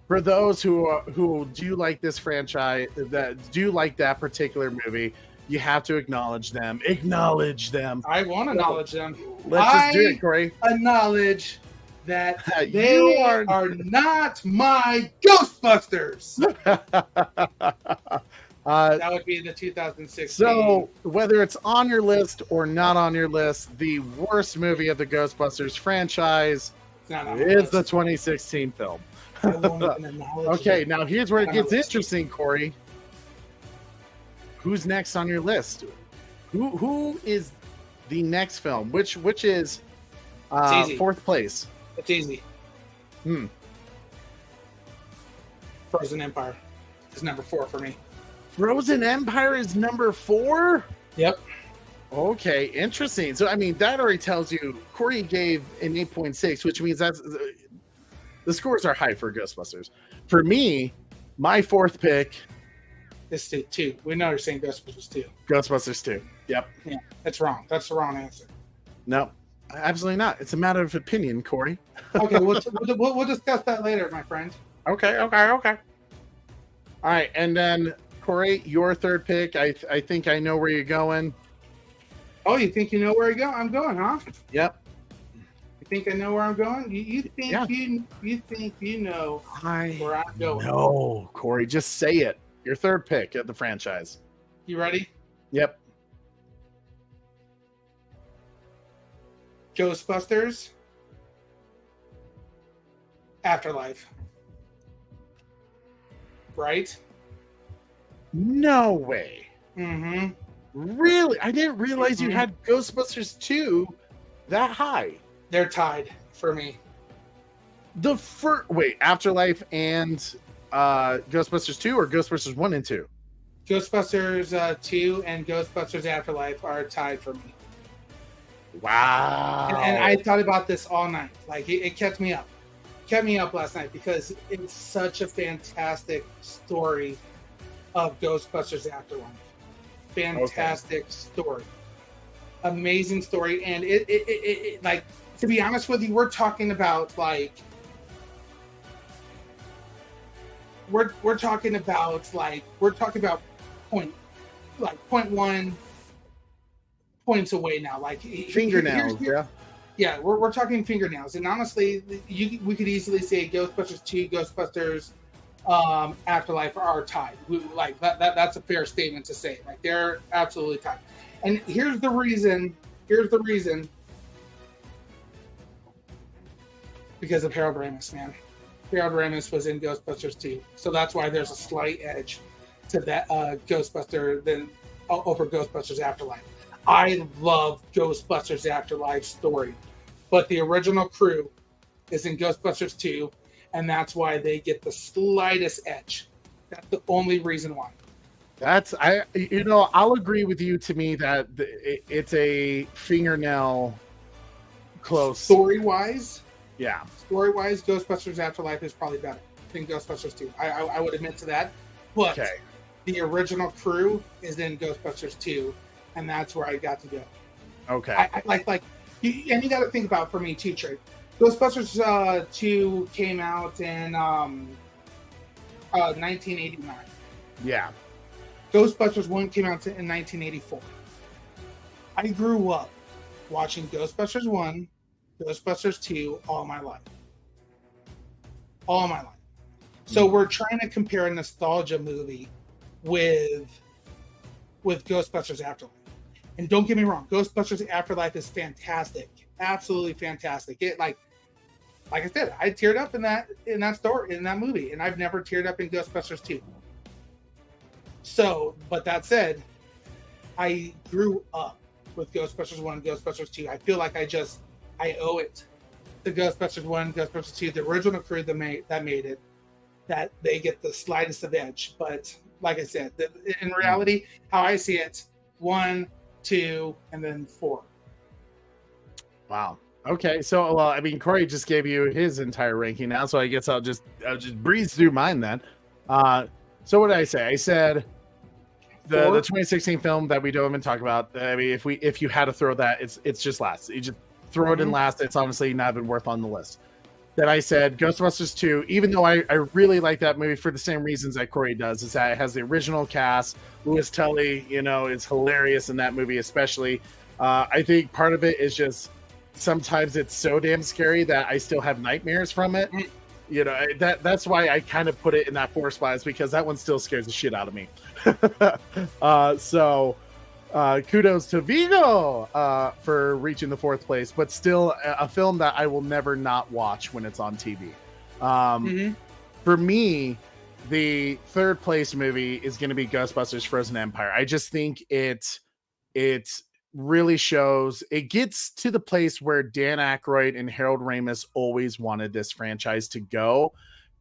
for those who do like this franchise, that do like that particular movie, you have to acknowledge them. Acknowledge them. I want to acknowledge them. Let's just do it, Corey. Acknowledge that they are not my Ghostbusters. That would be the 2016. So, whether it's on your list or not on your list, the worst movie of the Ghostbusters franchise is the 2016 film. Okay, now here's where it gets interesting, Corey. Who's next on your list? Who is the next film? Which is fourth place? It's easy. Frozen Empire is number 4 for me. Frozen Empire is number 4? Yep. Okay, interesting. So, I mean, that already tells you Corey gave an 8.6, which means that's the scores are high for Ghostbusters. For me, my 4th pick, It's 2. We know you're saying Ghostbusters 2. Ghostbusters 2. Yep. Yeah, that's wrong. That's the wrong answer. No, absolutely not. It's a matter of opinion, Corey. Okay, we'll discuss that later, my friend. Okay. All right, and then Corey, your 3rd pick. I think I know where you're going. Oh, you think you know where I'm going, huh? Yep. You think I know where I'm going? You think Yeah. you think you know I where I'm going? No, Corey, just say it. Your 3rd pick of the franchise. You ready? Yep. Ghostbusters Afterlife. Right? No way. Mm-hmm. Really? I didn't realize you Mhm. had Ghostbusters 2 that high. They're tied for me. The first Afterlife and Ghostbusters 2 or Ghostbusters 1 and 2? Ghostbusters 2 and Ghostbusters Afterlife are tied for me. Wow. And I thought about this all night. Like it kept me up. Kept me up last night because it's such a fantastic story of Ghostbusters Afterlife. Fantastic story. Amazing story. And it like, to be honest with you, we're talking about like we're talking about point 1 points away now. Like fingernails, yeah. Yeah, we're talking fingernails, and honestly, we could easily say Ghostbusters 2, Ghostbusters Afterlife are tied. Like that's a fair statement to say. Like they're absolutely tied. And here's the reason. Because of Harold Ramis, man. Harold Ramis was in Ghostbusters 2, so that's why there's a slight edge to that Ghostbuster than over Ghostbusters Afterlife. I love Ghostbusters Afterlife story, but the original crew is in Ghostbusters 2, and that's why they get the slightest edge. That's the only reason why. I'll agree with you. To me, that it's a fingernail close. Story-wise, Yeah. Ghostbusters Afterlife is probably better than Ghostbusters 2. I would admit to that, but Okay. the original crew is in Ghostbusters 2, and that's where I got to go. Okay. I like and you got to think about, for me too, Trey. Ghostbusters 2 came out in 1989. Yeah. Ghostbusters 1 came out in 1984. I grew up watching Ghostbusters 1, Ghostbusters 2 all my life. All my life. So we're trying to compare a nostalgia movie with Ghostbusters Afterlife. And don't get me wrong, Ghostbusters Afterlife is fantastic. Absolutely fantastic. It like I said, I teared up in that story, in that movie, and I've never teared up in Ghostbusters 2. So, but that said, I grew up with Ghostbusters 1 and Ghostbusters 2. I feel like I owe it to Ghostbusters 1, Ghostbusters 2, the original crew that made it, that they get the slightest of edge. But like I said, in reality, how I see it, 1, 2, and then 4. Wow. Okay. So, well, I mean, Corey just gave you his entire ranking now, so I guess I'll just breeze through mine then. So what did I say? I said the 2016 film that we don't even talk about. I mean, if you had to throw that, it's just last. You just throw it in last. It's honestly not even worth on the list. Then I said Ghostbusters 2, even though I really like that movie for the same reasons that Corey does, is that it has the original cast. Louis Tully, is hilarious in that movie, especially. I think part of it is just sometimes it's so damn scary that I still have nightmares from it. That's why I kind of put it in that 4 spot, is because that one still scares the shit out of me. So kudos to Vigo for reaching the 4th place, but still a film that I will never not watch when it's on TV. For me, the 3rd place movie is going to be Ghostbusters Frozen Empire. I just think it really shows, it gets to the place where Dan Aykroyd and Harold Ramis always wanted this franchise to go.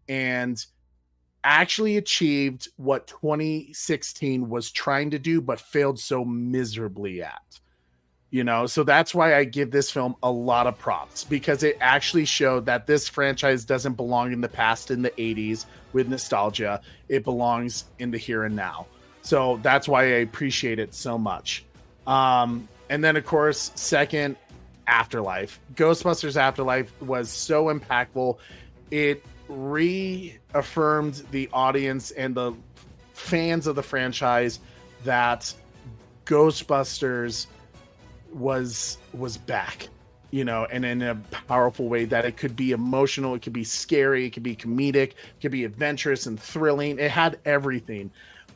And actually achieved what 2016 was trying to do, but failed so miserably at. You know, so that's why I give this film a lot of props, because it actually showed that this franchise doesn't belong in the past in the 80s with nostalgia. It belongs in the here and now. So that's why I appreciate it so much. And then, of course, second, Afterlife. Ghostbusters Afterlife was so impactful. It reaffirmed the audience and the fans of the franchise that Ghostbusters was back, you know, and in a powerful way, that it could be emotional, it could be scary, it could be comedic, it could be adventurous and thrilling. It had everything.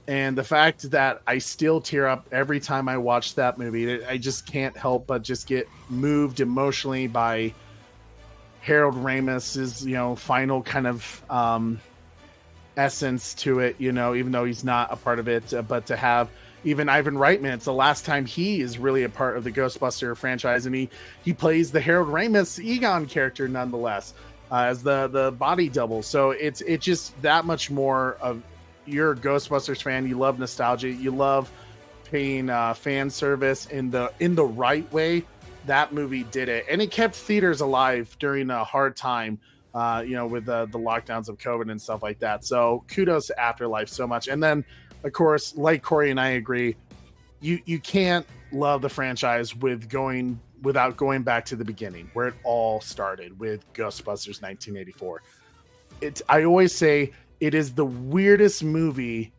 And the fact that I still tear up every time I watch that movie, I just can't help but just get moved emotionally by Harold Ramis's, you know, final kind of essence to it, you know, even though he's not a part of it, but to have even Ivan Reitman, it's the last time he is really a part of the Ghostbuster franchise, and he plays the Harold Ramis Egon character nonetheless, as the body double. So it's just that much more of, you're a Ghostbusters fan, you love nostalgia, you love paying fan service in the right way. That movie did it, and it kept theaters alive during a hard time, you know, with the lockdowns of COVID and stuff like that. So kudos to Afterlife so much. And then, of course, like Corey and I agree, you can't love the franchise without going back to the beginning, where it all started with Ghostbusters 1984. I always say it is the weirdest movie,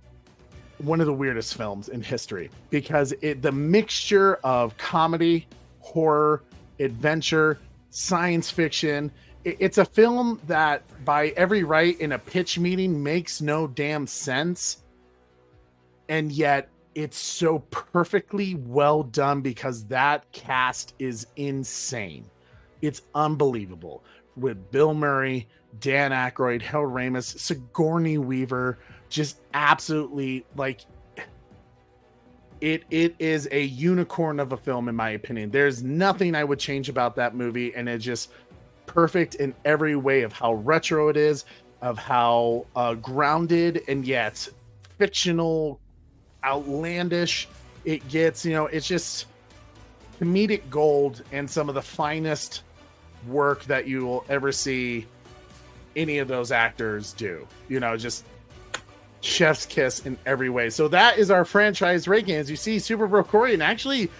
one of the weirdest films in history, because the mixture of comedy, horror, adventure, science fiction. It's a film that, by every right, in a pitch meeting makes no damn sense. And yet it's so perfectly well done, because that cast is insane. It's unbelievable. With Bill Murray, Dan Aykroyd, Harold Ramis, Sigourney Weaver, just absolutely, like, it is a unicorn of a film, in my opinion. There's nothing I would change about that movie, and it's just perfect in every way of how retro it is, of how grounded and yet fictional, outlandish it gets. You know, it's just comedic gold and some of the finest work that you will ever see any of those actors do. You know, just chef's kiss in every way. So that is our franchise ranking. As you see, Super Bro Corian actually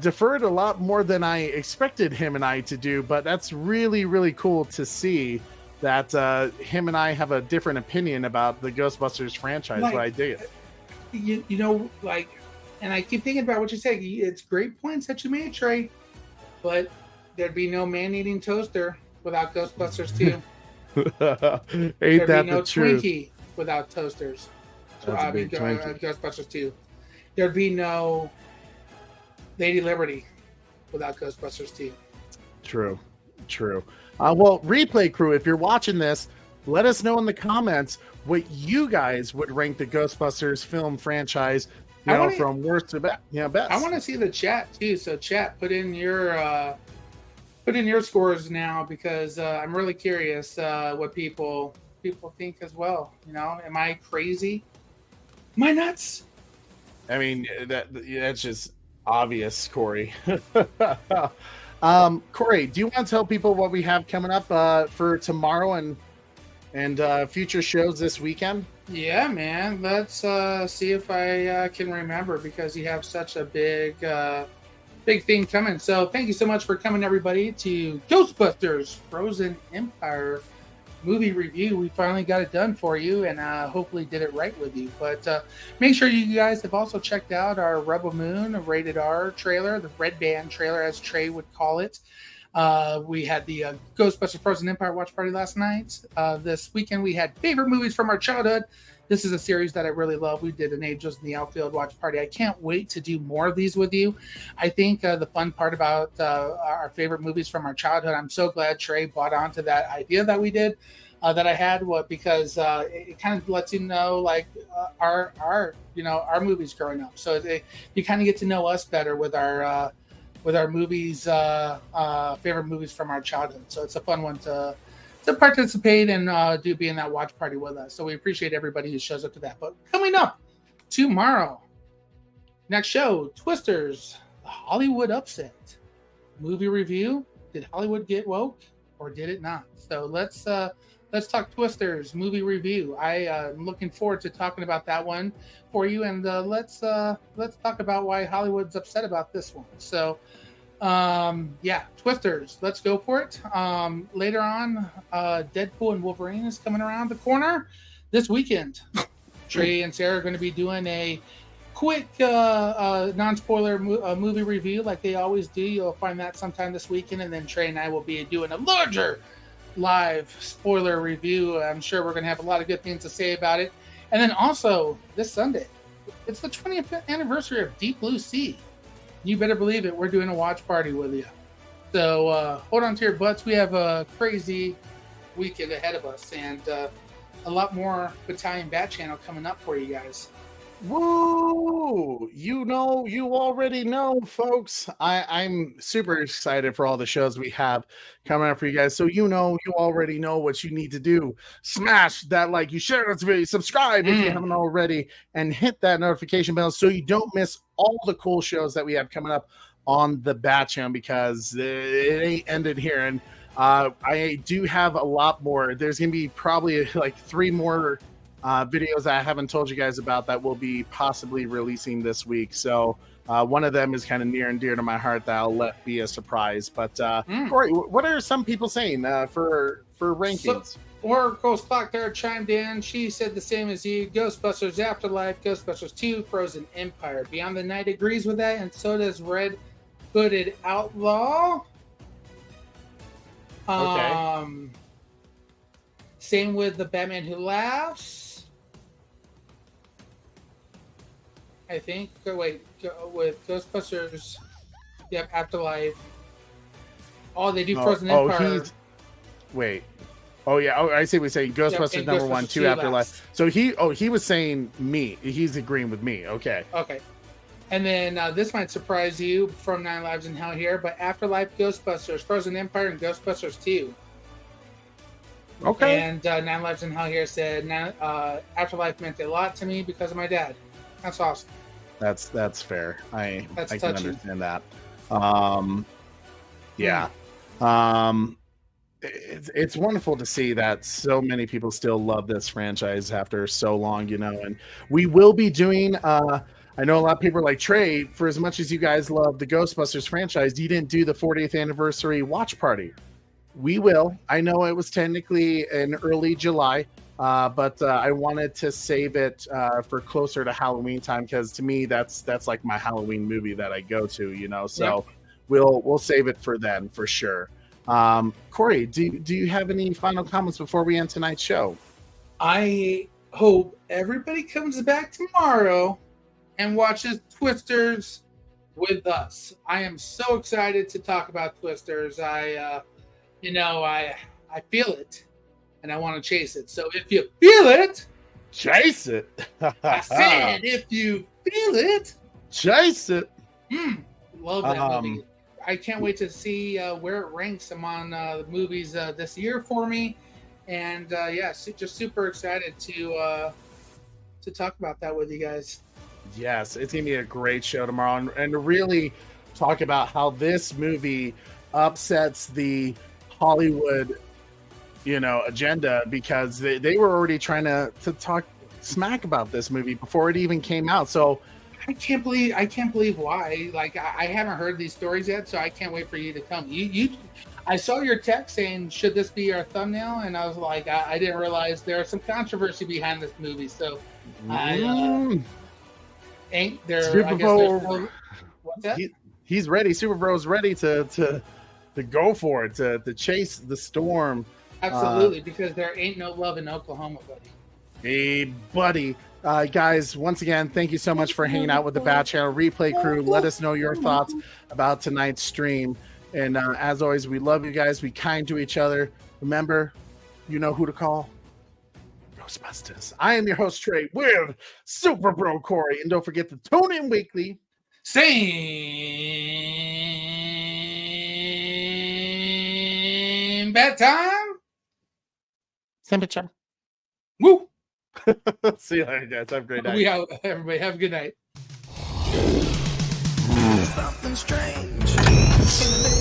deferred a lot more than I expected him and I to do, but that's really, really cool to see that him and I have a different opinion about the Ghostbusters franchise. Like, but I dig it. You know, like, and I keep thinking about what you said. It's great points that you made, Trey, but there'd be no man-eating toaster without Ghostbusters 2. Ain't There'd that be no the truth? Twinkie without toasters. That's a big Twinkie. Ghostbusters 2. There'd be no Lady Liberty without Ghostbusters 2. True. Well, replay crew, if you're watching this, let us know in the comments what you guys would rank the Ghostbusters film franchise, from worst to best. I want to see the chat too. So chat, put in your scores now, because I'm really curious what people think as well. You know, am I crazy? Am I nuts? I mean, that's just obvious, Corey. Corey, do you want to tell people what we have coming up for tomorrow and future shows this weekend? Yeah, man. Let's see if I can remember, because you have such a big thing coming. So thank you so much for coming, everybody, to Ghostbusters Frozen Empire movie review. We finally got it done for you, and hopefully did it right with you. But make sure you guys have also checked out our Rebel Moon rated R trailer, the Red Band trailer, as Trey would call it. We had the Ghostbusters Frozen Empire watch party last night. This weekend we had favorite movies from our childhood. This is a series that I really love. We did an Angels in the Outfield watch party. I can't wait to do more of these with you. I think the fun part about our favorite movies from our childhood, I'm so glad Trey bought onto that idea that we did, that I had, because it kind of lets you know, like, our movies growing up. So you kind of get to know us better with our movies, favorite movies from our childhood. So it's a fun one to to participate and do be in that watch party with us. So we appreciate everybody who shows up to that. But coming up tomorrow, next show, Twisters, the Hollywood upset movie review. Did Hollywood get woke or did it not? So let's talk Twisters movie review. I'm looking forward to talking about that one for you, and let's talk about why Hollywood's upset about this one. So yeah, Twisters, let's go for it. Later on, Deadpool and Wolverine is coming around the corner this weekend. Trey and Sarah are going to be doing a quick non-spoiler movie review like they always do. You'll find that sometime this weekend, and then Trey and I will be doing a larger live spoiler review. I'm sure we're going to have a lot of good things to say about it. And then also this Sunday, it's the 20th anniversary of Deep Blue Sea. You better believe it, we're doing a watch party with you. So hold on to your butts. We have a crazy weekend ahead of us, and a lot more Battalion Bat Channel coming up for you guys. Woo! You already know, folks. I'm super excited for all the shows we have coming up for you guys. So you already know what you need to do. Smash that like, you share this video, subscribe if you haven't already, and hit that notification bell so you don't miss all the cool shows that we have coming up on the Bat Channel, because it ain't ended here. And I do have a lot more. There's gonna be probably like 3 more videos that I haven't told you guys about that will be possibly releasing this week. So one of them is kind of near and dear to my heart that I'll let be a surprise. But Corey, what are some people saying for rankings? Oracle's Clock there chimed in. She said the same as you. Ghostbusters Afterlife, Ghostbusters 2, Frozen Empire. Beyond the Night agrees with that, and so does Red Hooded Outlaw. Okay. Same with The Batman Who Laughs. I think. Wait, with Ghostbusters, yep, Afterlife. Oh, they do Frozen Empire. Wait. Oh yeah. Oh, I see what you're saying. Ghostbusters number 1, 2, Afterlife. So he was saying me. He's agreeing with me. Okay. Okay. And then this might surprise you from 9 Lives in Hell here, but Afterlife, Ghostbusters, Frozen Empire, and Ghostbusters 2. Okay. And 9 Lives in Hell here said Afterlife meant a lot to me because of my dad. That's awesome. That's fair. I can understand that. Yeah. It's wonderful to see that so many people still love this franchise after so long, and we will be doing I know a lot of people are like, Trey, for as much as you guys love the Ghostbusters franchise, you didn't do the 40th anniversary watch party. We will. I know it was technically in early July, but I wanted to save it for closer to Halloween time, because to me that's like my Halloween movie that I go to, So we'll save it for then for sure. Corey, do you have any final comments before we end tonight's show? I hope everybody comes back tomorrow and watches Twisters with us. I am so excited to talk about Twisters. I feel it, and I want to chase it. So if you feel it, chase it. I said, if you feel it, chase it. Love that movie. I can't wait to see where it ranks among the movies this year for me. And just super excited to talk about that with you guys. Yes, it's gonna be a great show tomorrow, and to really talk about how this movie upsets the Hollywood, agenda, because they were already trying to talk smack about this movie before it even came out. So I can't believe why. Like, I haven't heard these stories yet, so I can't wait for you to come. I saw your text saying, should this be our thumbnail? And I was like, I didn't realize there was some controversy behind this movie. So ain't there? Super Bowl. What's that? He's ready. Super Bro's ready to go for it, to chase the storm. Absolutely, because there ain't no love in Oklahoma, buddy. Hey, buddy. Guys, once again, thank you so much for hanging out with the Bat Channel Replay crew. Let us know your thoughts about tonight's stream. And as always, we love you guys. Be kind to each other. Remember, you know who to call. Ghostbusters. I am your host, Trey, with Super Bro Corey. And don't forget to tune in weekly. Same bat time Temperature. Woo! See you later, guys. Have a great night. We out. Everybody have a good night. Something strange in the